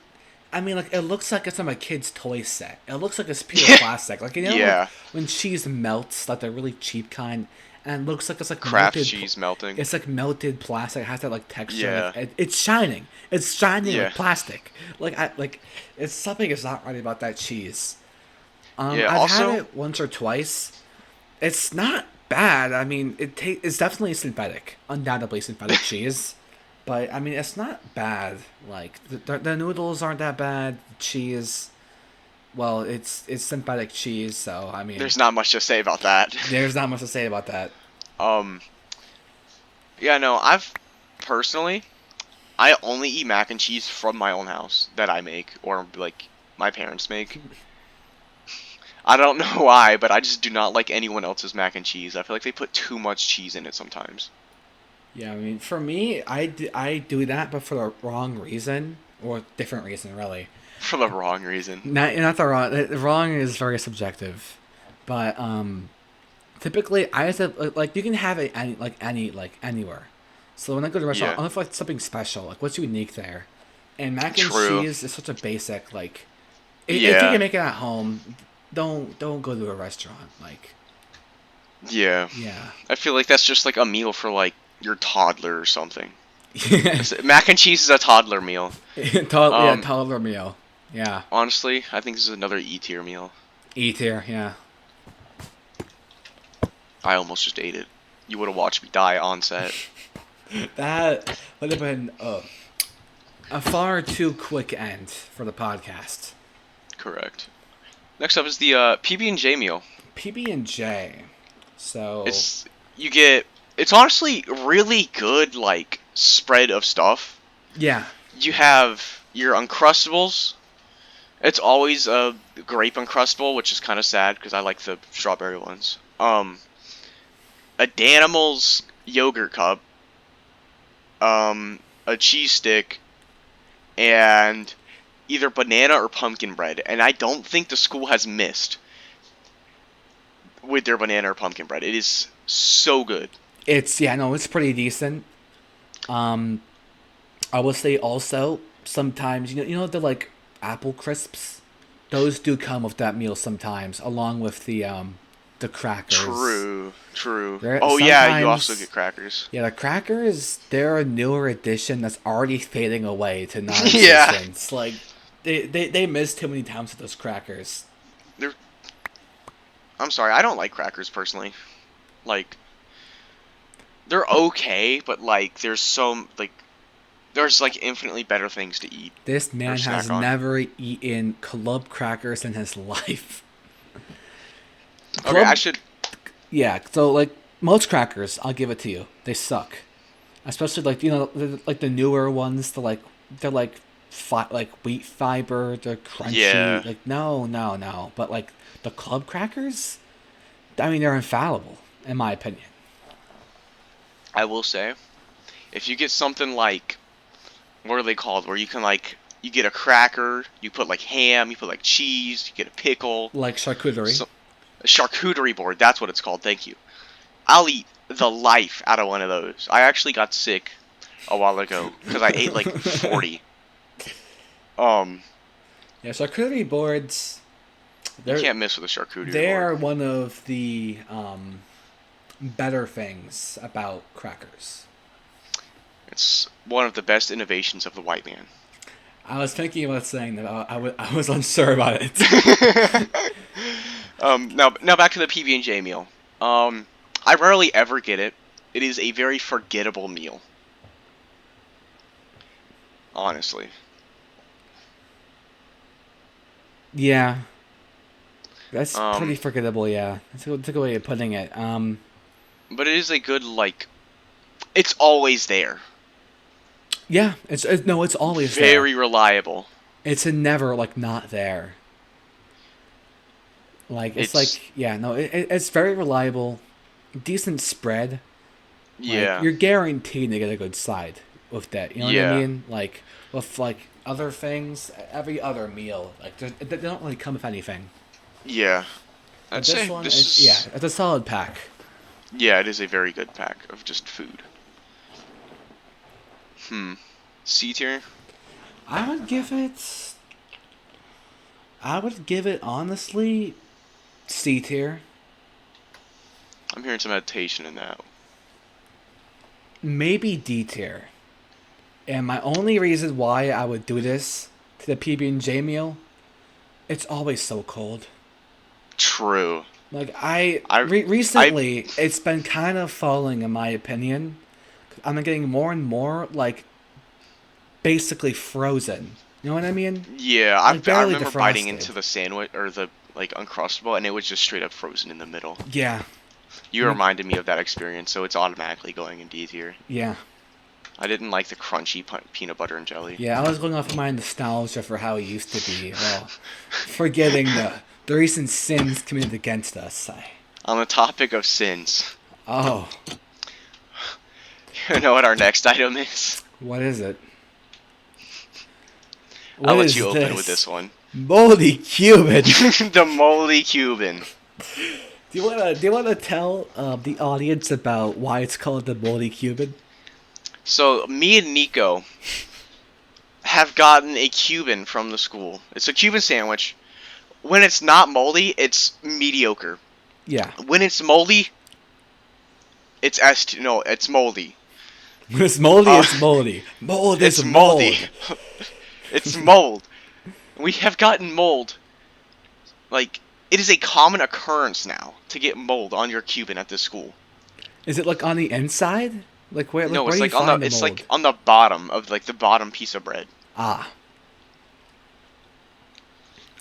I mean, like it looks like it's from a kid's toy set. It looks like it's pure plastic. Like like
Yeah,
when cheese melts, like the really cheap kind, and it looks like it's like
Kraft
melted.
cheese melting.
It's like melted plastic. It has that like texture.
Yeah,
Like it's shining. It's shining
yeah,
like plastic. Like it's something is not right about that cheese.
yeah.
I've had
Also,
it once or twice. It's not bad. I mean, it's definitely synthetic, undoubtedly synthetic cheese. But I mean, it's not bad. Like the noodles aren't that bad. The cheese, well, it's synthetic cheese, so I mean,
there's not much to say about that.
there's not much to say about that.
um, yeah, no, personally, I only eat mac and cheese from my own house that I make or like my parents make. I don't know why, but I just do not like anyone else's mac and cheese. I feel like they put too much cheese in it sometimes.
Yeah, I mean, for me, I do that, but for the wrong reason or different reason, really.
For the wrong reason.
Not the wrong. The wrong is very subjective, but typically I just have, like you can have it like anywhere. So when I go to a restaurant,
Yeah.
I look for like something special, like what's unique there. And mac and
True.
cheese is such a basic like. If you
Yeah.
can make it at home, don't go to a restaurant. Like
Yeah.
yeah,
I feel like that's just like a meal for like your toddler or something.
yeah,
Mac and cheese is a toddler meal. Um,
toddler meal. Yeah,
honestly, I think this is another E tier meal.
E tier. Yeah,
I almost just ate it. You would have watched me die on set.
that would have been a far too quick end for the podcast.
Correct. Next up is the PB&J meal.
PB and J. So
It's you get. It's honestly really good like spread of stuff.
yeah,
You have your Uncrustables. It's always a grape Uncrustable, which is kind of sad because I like the strawberry ones. A Danimals yogurt cup. A cheese stick, and either banana or pumpkin bread. And I don't think the school has missed with their banana or pumpkin bread. It is so good.
it's pretty decent. Um, I will say also sometimes you know the like apple crisps, those do come with that meal sometimes along with the crackers.
True, true.
There
Oh yeah, you also
sometimes
get crackers.
yeah, the crackers, they're a newer addition that's already fading away to
Yeah,
non-existence. Like they miss too many times with those crackers.
they're. I'm sorry, I don't like crackers personally. Like, they're okay, but like, there's like infinitely better things to eat
This
or
man has
snack on.
never eaten club crackers in his life.
Okay, I
Club,
should.
yeah. So like most crackers, I'll give it to you. They suck, especially like like the newer ones. They're like like wheat fiber. They're
Yeah,
crunchy. Like no. But like the club crackers, I mean they're infallible in my opinion.
I will say, if you get something like, what are they called? Where you can like, you get a cracker, you put like ham, you put like cheese, you get a pickle,
Like charcuterie.
so, a charcuterie board. That's what it's called. Thank you. I'll eat the life out of one of those. I actually got sick a while ago because I ate like 40. Um,
Yeah, charcuterie boards.
you
They're
can't miss with a charcuterie
they're
board.
one of the better things about crackers.
It's one of the best innovations of the white man.
I was thinking about saying that I was unsure about it.
Now back to the PB&J meal. I rarely ever get it. It is a very forgettable meal. honestly.
Yeah, that's
Um,
pretty forgettable. Yeah, that's a good way of putting it.
but it is a good, like, it's always there.
Yeah, no, it's always there.
Very reliable.
It's a never like not there. Like it's
It's,
like yeah, no, it's very reliable, decent spread. Like
yeah,
you're guaranteed to get a good side with that. You know what I
yeah,
mean? Like with like other things, every other meal, like they don't really come with anything.
yeah. I'd
But this
say
one
this
is yeah,
is,
it's a solid pack.
yeah, it is a very good pack of just food. Hmm. C tier?
I would give it. I would give it honestly C tier,
I'm hearing some hesitation in that.
maybe D tier. And my only reason why I would do this to the PB and J meal, it's always so cold.
True.
Like
I, I,
recently, it's been kind of falling in my opinion. I'm getting more and more like basically frozen. You know what I mean?
yeah,
Like
I
barely
remember biting
defrosted.
into the sandwich, or the, like, Uncrustable, and it was just straight up frozen in the middle.
Yeah.
You
Like
reminded me of that experience, so it's automatically going in D tier.
yeah.
I didn't like the crunchy peanut butter and jelly.
Yeah, I was going off of my nostalgia for how it used to be. Well, forgetting the recent sins committed against us.
On the topic of sins,
Oh,
you know what our next item is?
what is it?
I'll
What
let you
is
open with this
this?
one.
Moldy Cuban.
The moldy Cuban.
Do you wanna tell the audience about why it's called the moldy Cuban?
So me and Nico have gotten a Cuban from the school. It's a Cuban sandwich. When it's not moldy, it's mediocre.
Yeah,
When it's moldy, it's no, it's moldy.
when it's moldy,
Uh,
it's moldy. Mold is
it's moldy.
mold.
It's mold. We have gotten mold. Like, it is a common occurrence now to get mold on your Cuban at this school.
Is it like on the inside? Like where? Like
No,
where
it's
do you
like on the,
find the
it's like
mold?
on the bottom of, like, the bottom piece of bread.
Ah,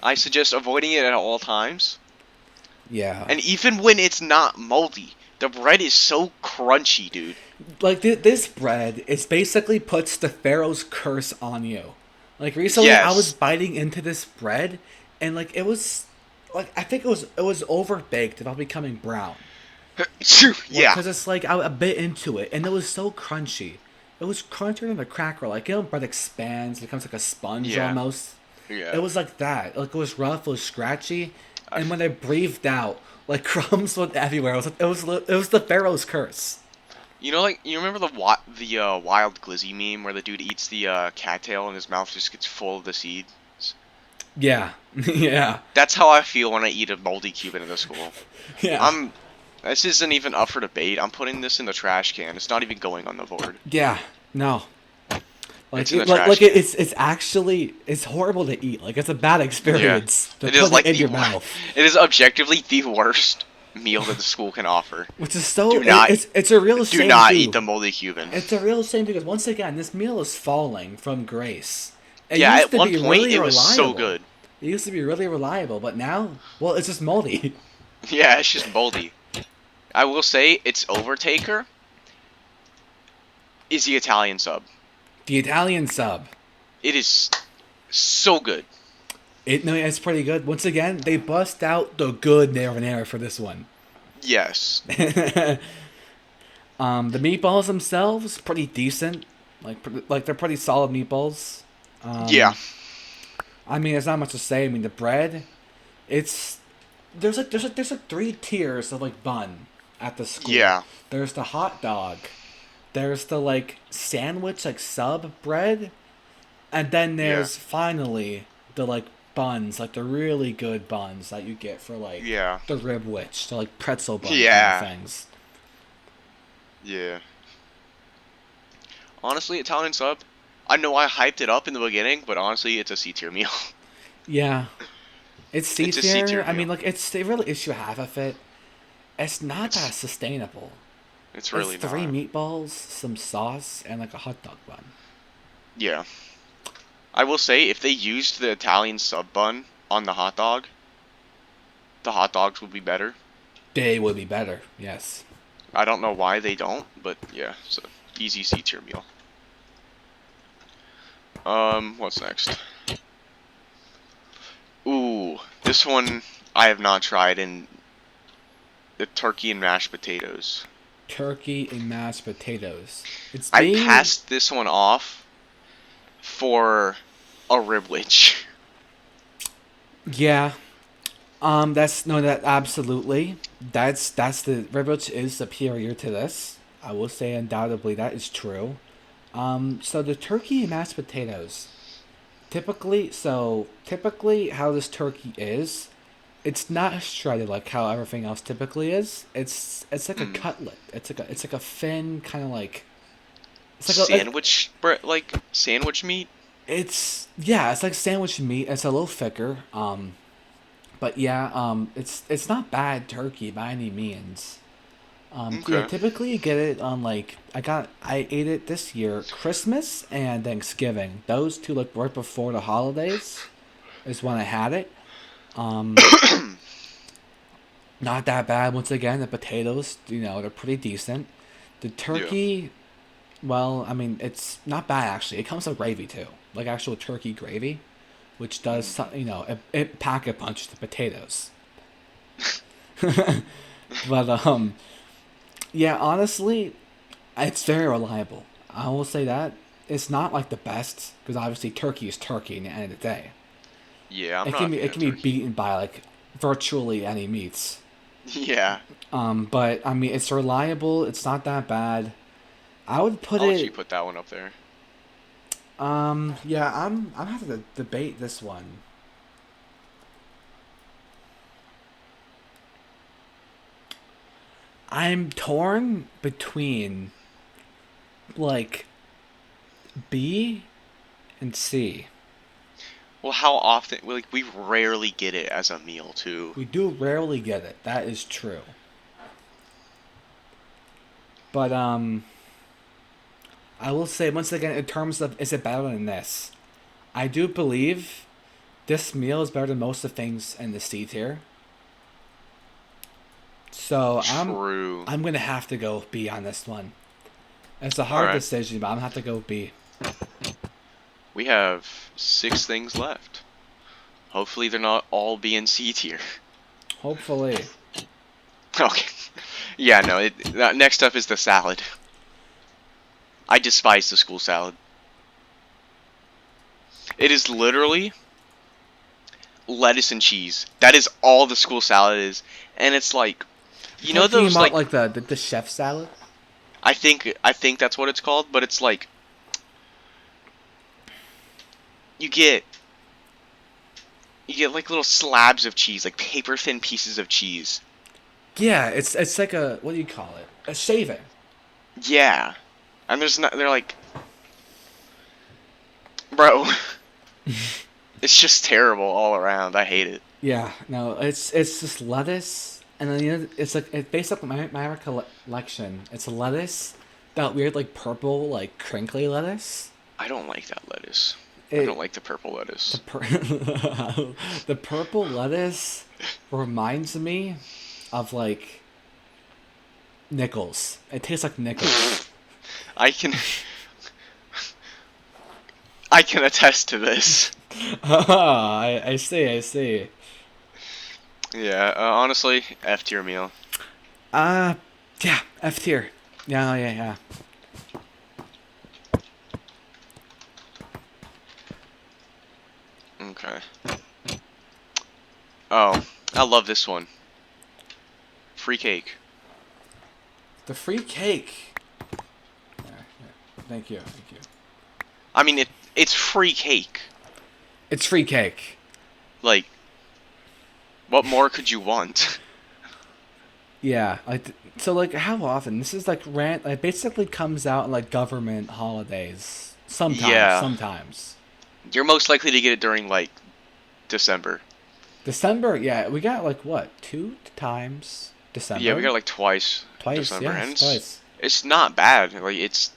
I suggest avoiding it at all times.
yeah.
And even when it's not moldy, the bread is so crunchy, dude.
Like this bread, it basically puts the Pharaoh's curse on you. Like recently, I was
Yes.
biting into this bread, and like it was, like I think it was over baked about becoming brown.
Yeah.
Because it's like I bit into it, and it was so crunchy. It was crunchier than a cracker. Like you know, bread expands, it becomes like a sponge
Yeah.
almost. It
Yeah.
was like that. Like it was rough, it was scratchy,
I,
and when I breathed out, like crumbs went everywhere. It was the Pharaoh's curse.
you know, like, you remember the wild glizzy meme where the dude eats the cattail and his mouth just gets full of the seeds?
Yeah, yeah,
That's how I feel when I eat a moldy Cuban in the school.
yeah,
I'm. This isn't even up for debate. I'm putting this in the trash can. It's not even going on the board.
yeah. No, like
It's in the
it, like
trash
like
can.
it's actually it's horrible to eat. Like it's a bad
Yeah.
experience to
It is
put it
like
in
the
your mouth.
it is objectively the worst meal that the school can offer.
Which is so
Do not
it's a real
do
shame
not eat
too.
the moldy Cuban.
It's a real shame because once again, this meal is falling from grace. It
Yeah,
used
at
to
one
be
point
really
it was so
reliable.
good.
It used to be really reliable, but now, well, it's just moldy.
Yeah, it's just moldy. I will say its overtaker is the Italian sub.
The Italian sub.
It is so good.
No, it's pretty good. Once again, they bust out the good marinara for this one.
Yes.
The meatballs themselves pretty decent. Like they're pretty solid meatballs.
Yeah.
I mean, there's not much to say. I mean, the bread, it's there's like three tiers of like bun at the school.
Yeah.
There's the hot dog. There's the like sandwich like sub bread, and then
Yeah.
there's finally the like buns, like the really good buns that you get for like
Yeah.
the rib witch, the like pretzel bun
Yeah.
kind of things.
Yeah. Honestly, Italian sub, I know I hyped it up in the beginning, but honestly, it's a C tier meal.
Yeah, it's C
It's a C
tier.
tier
I mean,
meal.
like it's the real issue I have with it. It's not that
It's
sustainable.
it's
It's
really
three
not.
meatballs, some sauce, and like a hot dog bun.
Yeah. I will say, if they used the Italian sub bun on the hot dogs would be better.
They would be better. Yes.
I don't know why they don't, but yeah, so easy C tier meal. What's next? Ooh, this one I have not tried, in the turkey and mashed potatoes.
Turkey and mashed potatoes. It's
I
being
passed this one off for a ribwich.
yeah. That's no, that absolutely. That's the ribwich is superior to this. I will say undoubtedly that is true. So the turkey and mashed potatoes. Typically how this turkey is, it's not shredded like how everything else typically is. It's like a
Mm.
cutlet. It's like a thin kind of like it's like a
Sandwich, like sandwich meat?
it's yeah, it's like sandwich meat. It's a little thicker. But yeah, it's not bad turkey by any means. Yeah,
Okay.
typically you get it on like I ate it this year, Christmas and Thanksgiving. Those two like right before the holidays is when I had it. Um, Not that bad. Once again, the potatoes, they're pretty decent. The
Yeah.
turkey, well, I mean, it's not bad actually. It comes with gravy too, like actual turkey gravy, which does
Mm.
some, it packet punches the potatoes. But yeah, honestly, it's very reliable. I will say that it's not like the best because obviously turkey is turkey in the end of the day.
Yeah, I'm
It
not a
can be
fan
it
of
can be
turkey.
beaten by like virtually any meats.
Yeah.
But I mean, it's reliable. It's not that bad. I would put
I'll let you
it.
put that one up there.
Yeah, I'm having to debate this one. I'm torn between like B and C.
Well, how often? Like, we rarely get it as a meal, too.
We do rarely get it. That is true. But I will say once again, in terms of is it better than this? I do believe this meal is better than most of the things in the C tier. So
True.
I'm gonna have to go with B on this one. It's a hard
Alright.
decision, but I'm gonna have to go with B.
We have 6 things left. Hopefully they're not all B and C tier.
Hopefully.
Okay. Yeah, no, next up is the salad. I despise the school salad. It is literally lettuce and cheese. That is all the school salad is. And it's like,
You're
you know
talking
those,
about
like,
like the chef salad?
I think that's what it's called, but it's like you get you get like little slabs of cheese, like paper thin pieces of cheese.
Yeah, it's like a what do you call it? A shaving.
Yeah. And they're like, bro, it's just terrible all around. I hate it.
Yeah, no, it's just lettuce, and then it's like it's based on my recollection. It's lettuce, that weird like purple like crinkly lettuce.
I don't like that lettuce. I don't
It
like the purple
the
lettuce.
the purple lettuce reminds me of like nickels. It tastes like nickels.
I can I can attest to this.
I see, I see.
Yeah, honestly, F tier meal.
Uh, yeah, F tier. Yeah, yeah, yeah.
Okay. Oh, I love this one. Free cake.
The free cake. Yeah, yeah. Thank you, thank you.
I mean, it's free cake.
It's free cake.
Like, what more could you want?
Yeah, like so, like how often? This is like rant. Like basically comes out in like government holidays. Sometimes,
Yeah,
sometimes.
you're most likely to get it during like December.
December. Yeah, we got like what 2 times
Yeah, we
December.
got like twice
Twice.
December,
Yes,
and
twice.
it's not bad. Like it's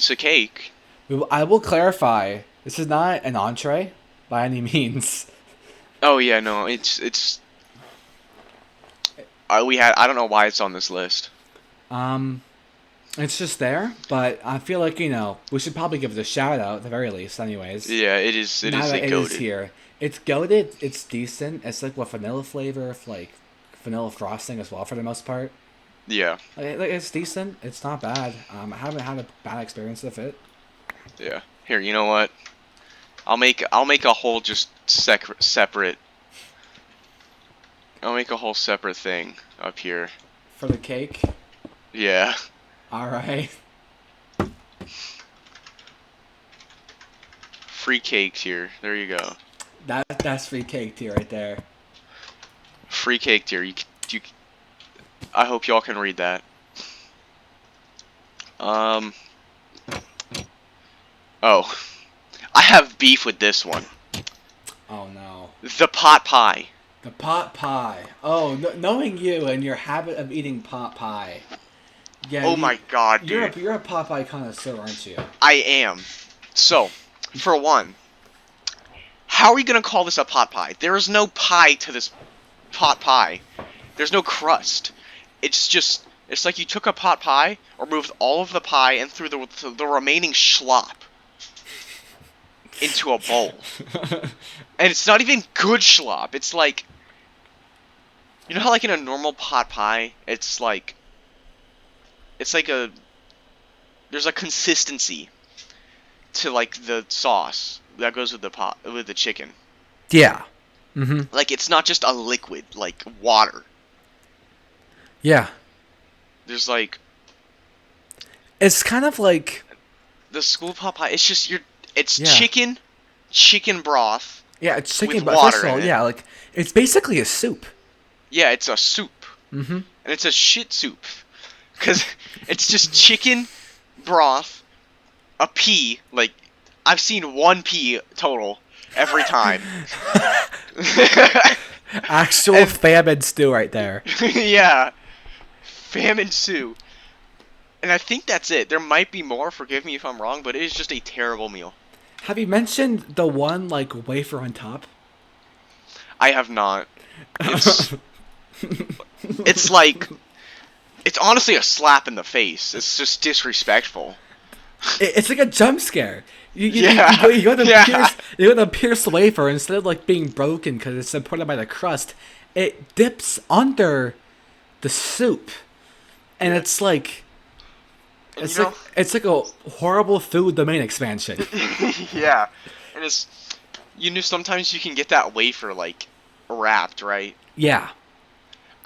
a cake.
I will clarify. This is not an entree by any means.
Oh yeah, no, it's. I don't know why it's on this list.
Um, it's just there, but I feel like we should probably give it a shout out at the very least. Anyways,
Yeah, it is. It
now
is a
that it is
goated.
here, it's goated. It's decent. It's like with vanilla flavor, like vanilla frosting as well for the most part.
Yeah,
Like it's decent. It's not bad. I haven't had a bad experience with it.
yeah. Here, you know what? I'll make a whole just separate. I'll make a whole separate thing up here.
For the cake.
Yeah.
All right.
Free cakes here. There you go.
That's free cake tier right there.
Free cake here. You. I hope y'all can read that. Um. Oh, I have beef with this one.
Oh no.
The pot pie.
The pot pie. Oh, knowing you and your habit of eating pot pie. Yeah.
Oh my god,
You're
dude.
you're a pot pie connoisseur, aren't you?
I am. So, for one, how are you gonna call this a pot pie? There is no pie to this pot pie. There's no crust. It's like you took a pot pie, removed all of the pie, and threw the remaining schlop into a bowl. And it's not even good schlop. It's like, you know how like in a normal pot pie, it's like there's a consistency to like the sauce that goes with the chicken.
Yeah. Mm-hmm.
Like it's not just a liquid like water.
Yeah.
There's like
It's kind of like
the school pot pie. It's
Yeah.
chicken broth.
Yeah, it's chicken,
With
but
water
first of all,
in it.
yeah, like it's basically a soup.
Yeah, it's a soup.
Mm-hmm.
And it's a shit soup. Because it's just chicken, broth, a pea. Like, I've seen one pea total every time.
Actual famine stew right there.
Yeah. Famine stew. And I think that's it. There might be more, forgive me if I'm wrong, but it is just a terrible meal.
Have you mentioned the one like wafer on top?
I have not. It's like, it's honestly a slap in the face. It's just disrespectful.
It's like a jump scare.
Yeah,
You go to
yeah.
pierce the wafer instead of like being broken because it's supported by the crust. It dips under the soup, and it's like
And
it's like a horrible food domain expansion.
yeah. And sometimes you can get that wafer, like, wrapped, right?
Yeah.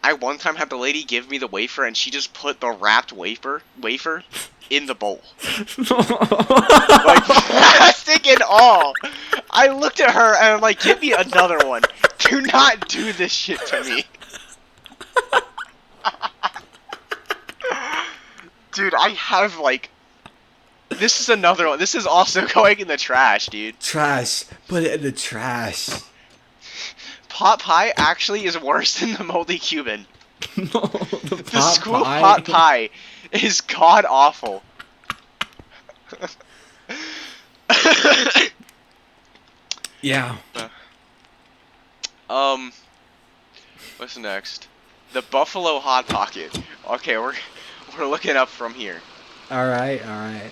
I one time had the lady give me the wafer, and she just put the wrapped wafer in the bowl. Like, plastic and all. I looked at her, and I'm like, give me another one. Do not do this shit to me. Dude, I have, like... This is another one. This is also going in the trash, dude.
Trash. Put it in the trash.
Pot pie actually is worse than the moldy Cuban.
The
The school pot pie is god awful.
Yeah.
What's next? The Buffalo Hot Pocket. Okay, we're looking up from here.
All right. All right.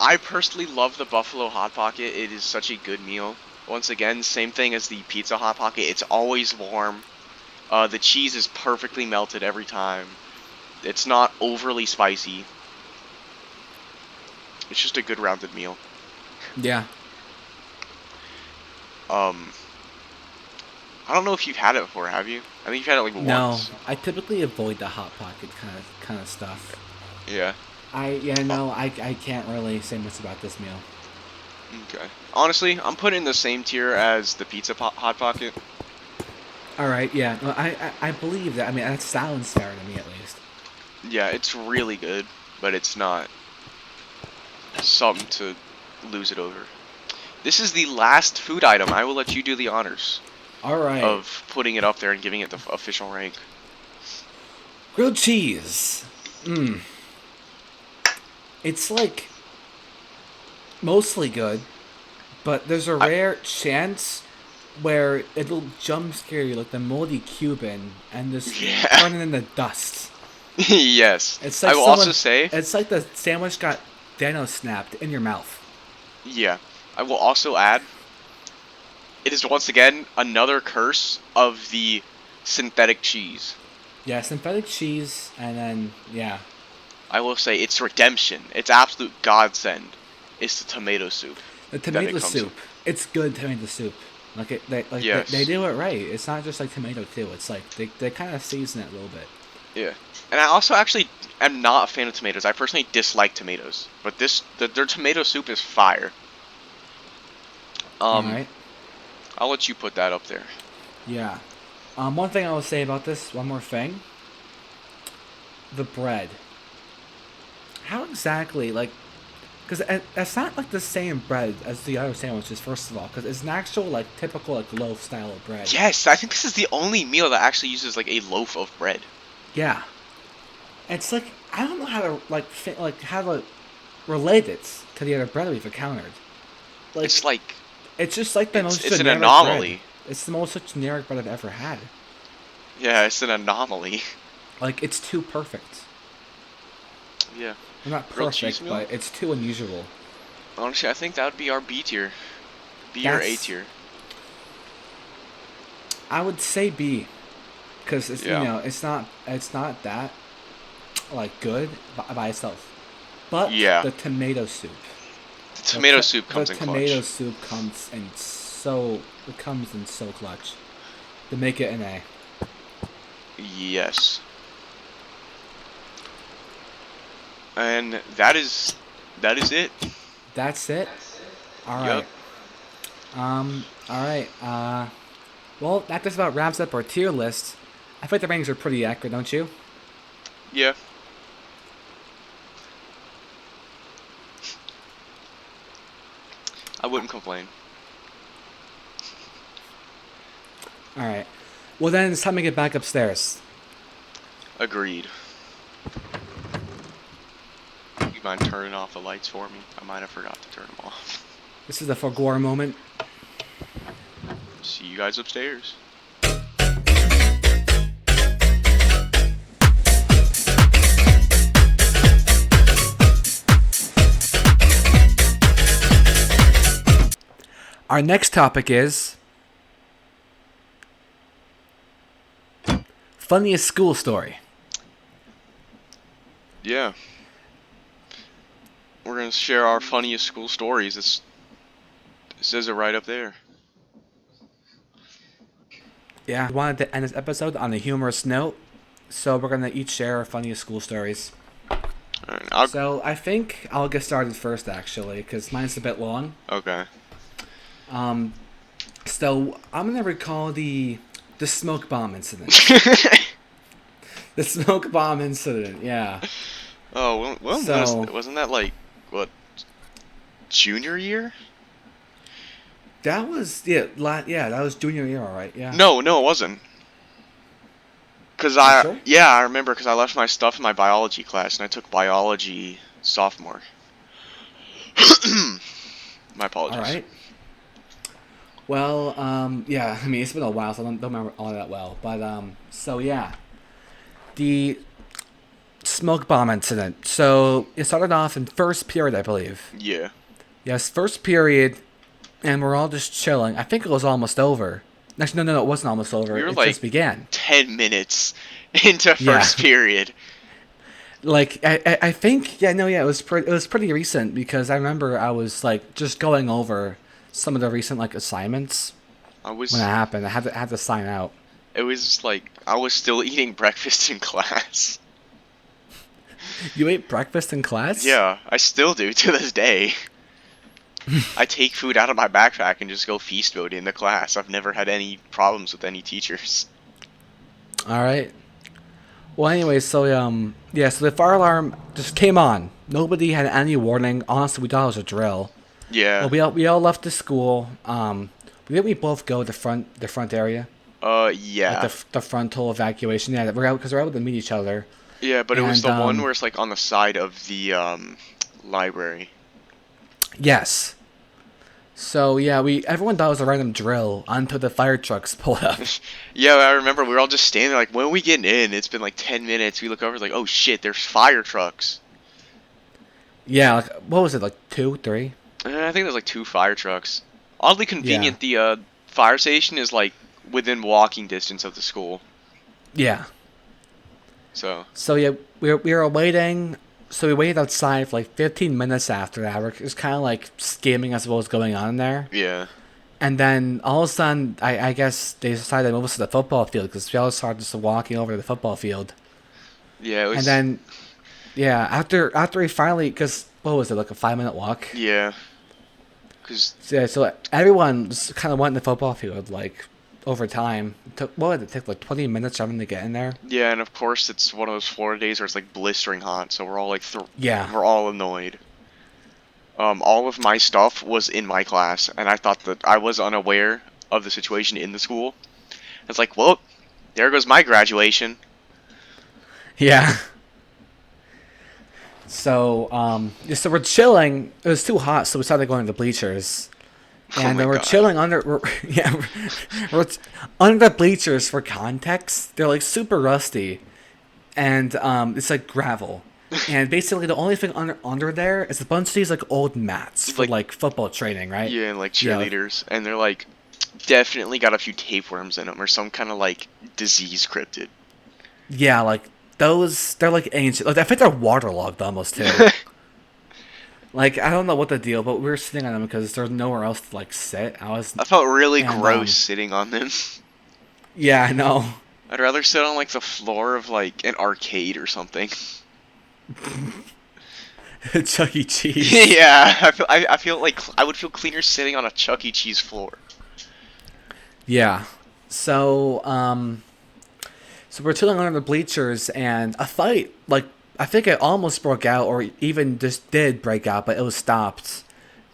I personally love the Buffalo Hot Pocket. It is such a good meal. Once again, same thing as the Pizza Hot Pocket. It's always warm. The cheese is perfectly melted every time. It's not overly spicy. It's just a good rounded meal.
Yeah.
I don't know if you've had it before, have you? I think you've had it like
No,
once.
I typically avoid the hot pocket kind of stuff.
Yeah.
I can't really say much about this meal.
Okay. Honestly, I'm putting it in the same tier as the Hot Pocket.
All right, yeah. Well, I believe that. I mean, that sounds fair to me at least.
Yeah, it's really good, but it's not something to lose it over. This is the last food item. I will let you do the honors
All right.
of putting it up there and giving it the official rank.
Grilled cheese. It's like mostly good. but there's a
I,
rare chance where it'll jump scare you like the moldy Cuban and just
yeah.
turn it into dust.
Yes.
It's
I
like
will also
someone.
say,
It's like the sandwich got Dano snapped in your mouth.
yeah. I will also add, it is once again another curse of the synthetic cheese.
Yeah, synthetic cheese, and then yeah,
I will say its redemption, its absolute godsend, is the tomato soup
the
that it
tomato
comes in.
soup. It's good tomato soup. Like they
Yes.
do it right. It's not just like tomato too. It's like they kind of season it a little bit.
Yeah. And I also actually am not a fan of tomatoes. I personally dislike tomatoes. But their tomato soup is fire.
All
Um,
right.
I'll let you put that up there.
Yeah. One thing I will say about this. One more thing. The bread. How exactly like? Because it's not like the same bread as the other sandwiches. First of all, because it's an actual like typical like loaf style of bread.
Yes, I think this is the only meal that actually uses like a loaf of bread.
Yeah. It's like I don't know how to how to relate it to the other bread we've encountered.
It's
Like
like
it's just like the most
it's an
generic bread.
anomaly.
It's the most generic bread I've ever had.
Yeah, it's an anomaly.
Like it's too perfect.
Yeah.
Well, not
Grilled cheese
perfect,
meal?
but it's too unusual.
Honestly, I think that would be our B tier. B or A
That's
tier.
I would say B, because it's
Yeah.
it's not that like good by itself, but
Yeah.
the tomato soup.
The tomato soup
The
comes in
tomato
clutch.
soup comes in so clutch to make it an A.
Yes. And that is it.
That's it. All
Yup.
right. All right. Well, that just about wraps up our tier list. I think the ratings are pretty accurate, don't you?
Yeah. I wouldn't complain.
All right. Well, then it's time to get back upstairs.
Agreed. You mind turning off the lights for me? I might have forgot to turn them off.
This is the Forgore moment.
See you guys upstairs.
Our next topic is funniest school story.
Yeah. We're gonna share our funniest school stories. It says it right up there.
Yeah, we wanted to end this episode on a humorous note, so we're gonna each share our funniest school stories.
Alright,
So I think I'll get started first, actually, because mine's a bit long.
okay.
Um, so I'm gonna recall the smoke bomb incident. The smoke bomb incident, yeah.
Oh,
So
wasn't that like what, junior year?
that was that was junior year, all right, yeah.
No, it wasn't. Cause
You sure?
I remember because I left my stuff in my biology class and I took biology sophomore. My
All
apologies.
right. Well, yeah. I mean, it's been a while, so I don't remember all that well. But so yeah, the smoke bomb incident. So it started off in first period, I believe.
Yeah.
Yes, first period, and we're all just chilling. I think it was almost over. Actually, no, it wasn't almost over.
We were
It
like
just began.
10 minutes into
Yeah,
first period.
like I think it was it was pretty recent because I remember I was like just going over some of the recent like assignments
I
when it
was
happened. I had to sign out.
It was like I was still eating breakfast in class.
You ate breakfast in class?
Yeah, I still do to this day. I take food out of my backpack and just go feast mode in the class. I've never had any problems with any teachers.
All right. Well, anyway, so so the fire alarm just came on. Nobody had any warning. Honestly, we thought it was a drill.
Yeah.
Well, we all left the school. Didn't we both go to the front area, like
Yeah.
the frontal evacuation? Yeah, we're able to meet each other.
Yeah, but it was
And
the one where it's like on the side of the library.
yes. So yeah, we everyone thought it was a random drill until the fire trucks pulled up.
Yeah, I remember we were all just standing there like, when are we getting in? It's been like 10 minutes. We look over, like, oh shit, there's fire trucks.
Yeah, like, what was it, like two, three?
And I think there's like 2 fire trucks. Oddly
Yeah,
convenient, the fire station is like within walking distance of the school.
yeah.
So,
So yeah, we were waiting. So we waited outside for like 15 minutes after that. We're just kind of like skimming as to what was going on in there.
yeah.
And then all of a sudden, I guess they decided to move us to the football field because we all started just walking over to the football field.
Yeah, it
And
was.
then, yeah, after we finally, because what was it, like a 5 minute walk?
Yeah. Because,
So, yeah, so everyone just kind of went in the football field like over time. It took what did it take like 20 minutes for them to get in there?
yeah, and of course, it's one of those Florida days where it's like blistering hot, so we're all like,
Yeah,
we're all annoyed. All of my stuff was in my class, and I thought that I was unaware of the situation in the school. It's like, well, there goes my graduation.
yeah. So so we're chilling. It was too hot, so we started going to the bleachers.
Oh
And
my
then we're
god.
chilling under, yeah, we're under the bleachers for context. They're like super rusty, and it's like gravel. And basically, the only thing under there is a bunch of these like old mats for
Like,
like football training, right?
yeah, and like
Yeah,
cheerleaders, and they're like definitely got a few tapeworms in them or some kind of like disease cryptid.
yeah, like those. They're like ancient. Like I think they're waterlogged almost too. Like I don't know what the deal, but we were sitting on them because there's nowhere else to like sit. I was,
I felt really
and
gross sitting on them.
yeah, I know.
I'd rather sit on like the floor of like an arcade or something.
Chuck E. Cheese.
Yeah, I feel like I would feel cleaner sitting on a Chuck E. Cheese floor.
Yeah. So, so we're chilling under the bleachers, and a fight, like, I think it almost broke out, or even just did break out, but it was stopped.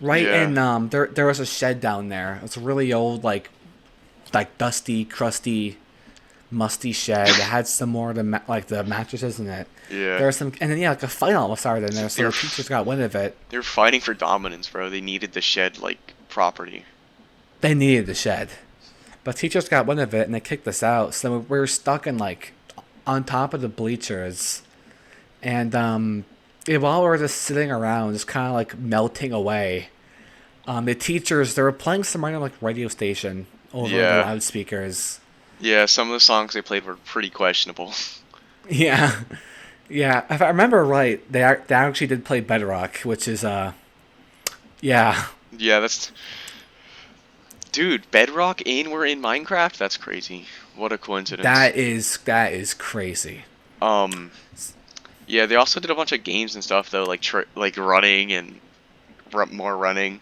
Right
Yeah.
in, there was a shed down there. It's a really old, like dusty, crusty, musty shed. It had some more of the, like, the mattresses in it.
Yeah.
There was some, and then, yeah, like, a fight almost started in there, so
They're
the teachers got wind of it.
they're fighting for dominance, bro. They needed the shed like property.
They needed the shed. But teachers got wind of it, and they kicked us out, so we were stuck in, like, on top of the bleachers. And yeah, while we were just sitting around, just kind of like melting away, the teachers they were playing some random like radio station over the
Yeah.
loudspeakers.
Yeah, some of the songs they played were pretty questionable.
Yeah, yeah. If I remember right, they actually did play Bedrock, which is yeah,
Yeah, that's dude, Bedrock and we're in Minecraft? That's crazy. What a coincidence.
that is crazy.
Um yeah, they also did a bunch of games and stuff though, like like running and more running.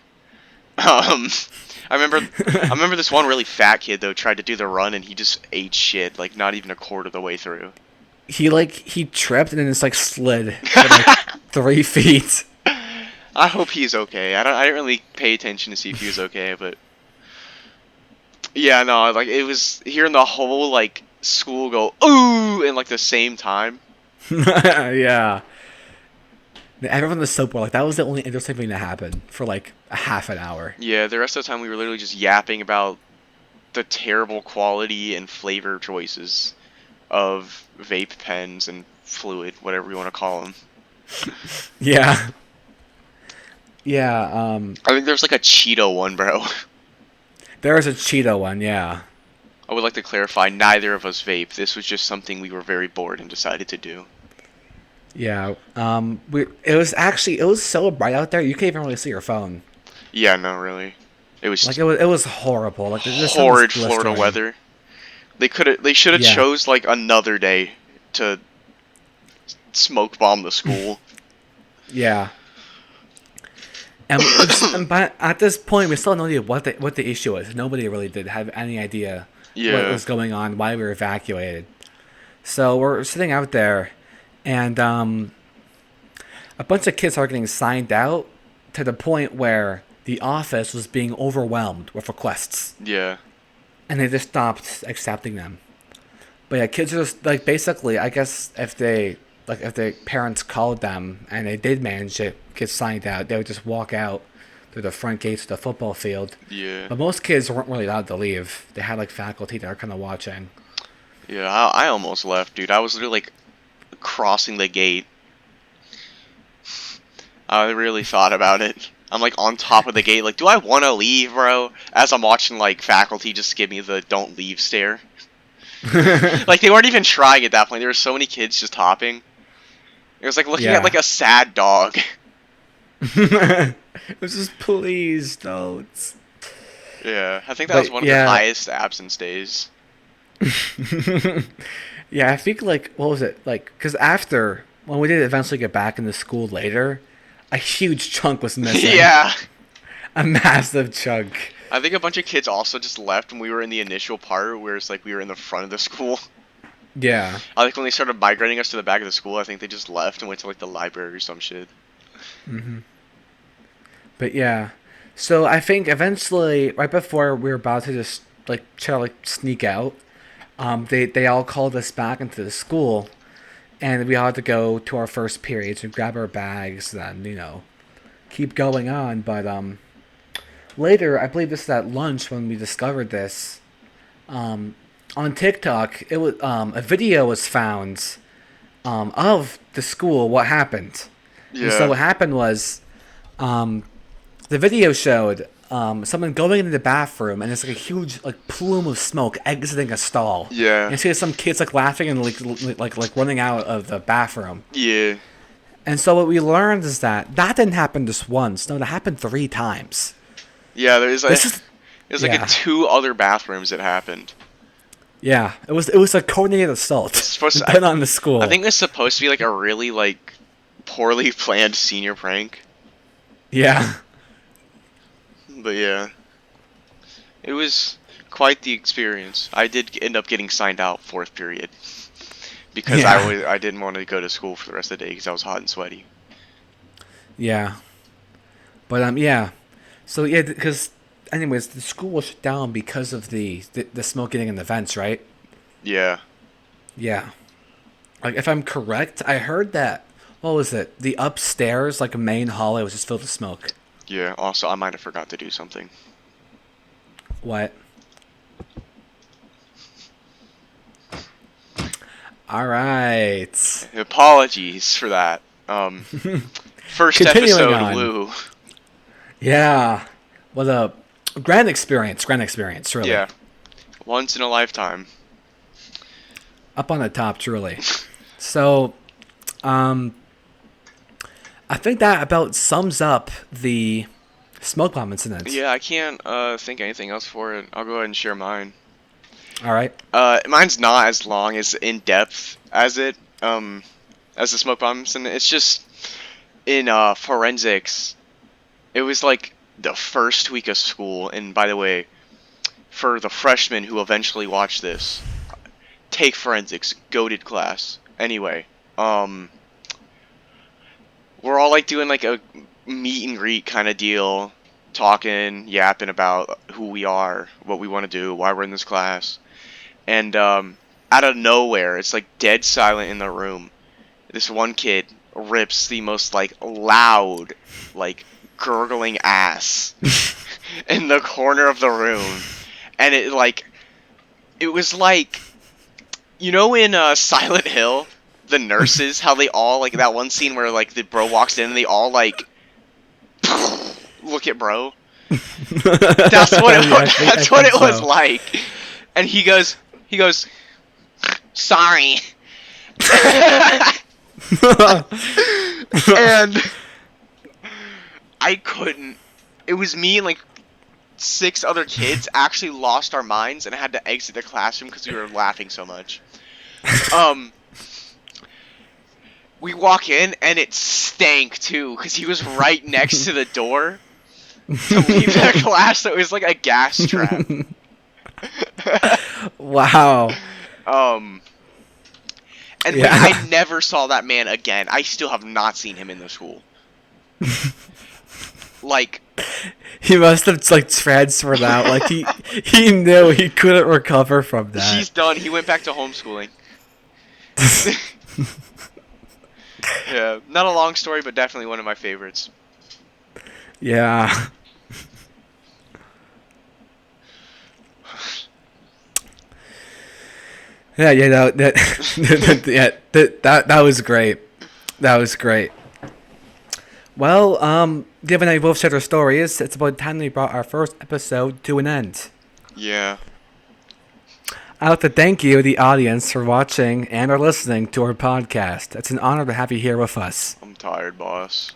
Um I remember this one really fat kid though tried to do the run and he just ate shit like not even a quarter of the way through.
He tripped and then just like slid for like 3 feet.
I hope he's okay. I didn't really pay attention to see if he was okay, but yeah, no, like it was hearing the whole like school go ooh in like the same time.
Yeah. Everyone in the subway, like that was the only interesting thing that happened for like a half an hour.
Yeah, the rest of the time we were literally just yapping about the terrible quality and flavor choices of vape pens and fluid, whatever you want to call them.
Yeah. Yeah,
I think there's like a Cheeto one, bro.
there was a Cheeto one, yeah.
I would like to clarify, neither of us vape. This was just something we were very bored and decided to do.
Yeah. It was so bright out there you can't even really see your phone.
Yeah, no, really. It was
Like it was horrible. Like the sun was
horrid Florida
blistering.
weather. They should have
Yeah.
chose like another day to smoke bomb the school.
Yeah. But at this point, we still have no idea what the issue is. Nobody really did have any idea what
Yeah.
was going on, why we were evacuated. So we're sitting out there, and a bunch of kids are getting signed out to the point where the office was being overwhelmed with requests,
Yeah.
and they just stopped accepting them. But yeah, kids are just like basically, I guess if the parents called them and they did manage to get signed out, they would just walk out through the front gates of the football field.
Yeah.
But most kids weren't really allowed to leave. They had like faculty that were kind of watching.
Yeah, I almost left, dude. I was literally like crossing the gate. I really thought about it. I'm like on top of the gate, like, do I want to leave, bro? As I'm watching like faculty just give me the "don't leave" stare. Like they weren't even trying at that point. There were so many kids just hopping. It was like looking at
Yeah.
like a sad dog.
It was just, please don't.
Yeah, I think that was
But
one of the
yeah.
highest absence days.
Yeah, I think like what was it like? Because after when we did eventually get back into school later, a huge chunk was missing.
Yeah.
A massive chunk.
I think a bunch of kids also just left when we were in the initial part, where it's like we were in the front of the school.
Yeah.
I think when they started migrating us to the back of the school, I think they just left and went to like the library or some shit.
But yeah. So I think eventually, right before we were about to just like try to like sneak out, they all called us back into the school, and we all had to go to our first periods and grab our bags, and keep going on. But later, I believe this is at lunch when we discovered this. On TikTok, it was a video was found of the school. What happened? And so what
Yeah.
happened was, the video showed someone going into the bathroom, and it's like a huge like plume of smoke exiting a stall.
Yeah.
And you see some kids like laughing and like running out of the bathroom.
Yeah.
And so what we learned is that didn't happen just once. No, that happened 3 times.
Yeah, there's like
This is
there's like
yeah.
in 2 other bathrooms it happened.
Yeah, it was a coordinated assault
It's supposed to,
done on the school.
I think it's supposed to be like a really like poorly planned senior prank.
Yeah.
But yeah. It was quite the experience. I did end up getting signed out 4th period. Because
Yeah.
I didn't want to go to school for the rest of the day because I was hot and sweaty.
Yeah. But yeah. So yeah, because anyways, the school was shut down because of the smoke getting in the vents, right?
Yeah.
Yeah. Like if I'm correct, I heard that what was it? The upstairs, like main hallway, was just filled with smoke.
Yeah. Also, I might have forgot to do something.
What? All right.
Apologies for that. First
Continuing
episode,
on.
woo.
Yeah. What a grand experience. Grand experience, really.
Yeah. Once in a lifetime.
Up on the top, truly. So, I think that about sums up the smoke bomb incident.
Yeah, I can't think anything else for it. I'll go ahead and share mine.
All right.
Mine's not as long as in depth as it as the smoke bombs, and it's just in forensics. It was like the first week of school, and by the way, for the freshmen who eventually watch this, take forensics, goated class. Anyway, we're all like doing like a meet and greet kind of deal, talking, yapping about who we are, what we want to do, why we're in this class. And out of nowhere, it's like dead silent in the room. This one kid rips the most like loud, like gurgling ass in the corner of the room, and it was like, you know, in Silent Hill, the nurses, how they all like that one scene where like the bro walks in and they all like look at bro. That's what it
Yeah,
was.
I
That's what
think
it was
so.
like. And he goes, sorry. And I couldn't. It was me and like 6 other kids actually lost our minds and had to exit the classroom because we were laughing so much. We walk in and it stank too because he was right next to the door to leave the class. So it was like a gas trap.
Wow.
And
Yeah.
I never saw that man again. I still have not seen him in the school. Like,
He must have like transferred out. Like he knew he couldn't recover from that.
he's done. He went back to homeschooling. Yeah, not a long story, but definitely one of my favorites.
Yeah. Yeah, that was great. That was great. Well, given I both shared our stories, it's about time we brought our first episode to an end.
Yeah.
I'd like to thank you, the audience, for watching and or listening to our podcast. It's an honor to have you here with us.
I'm tired, boss.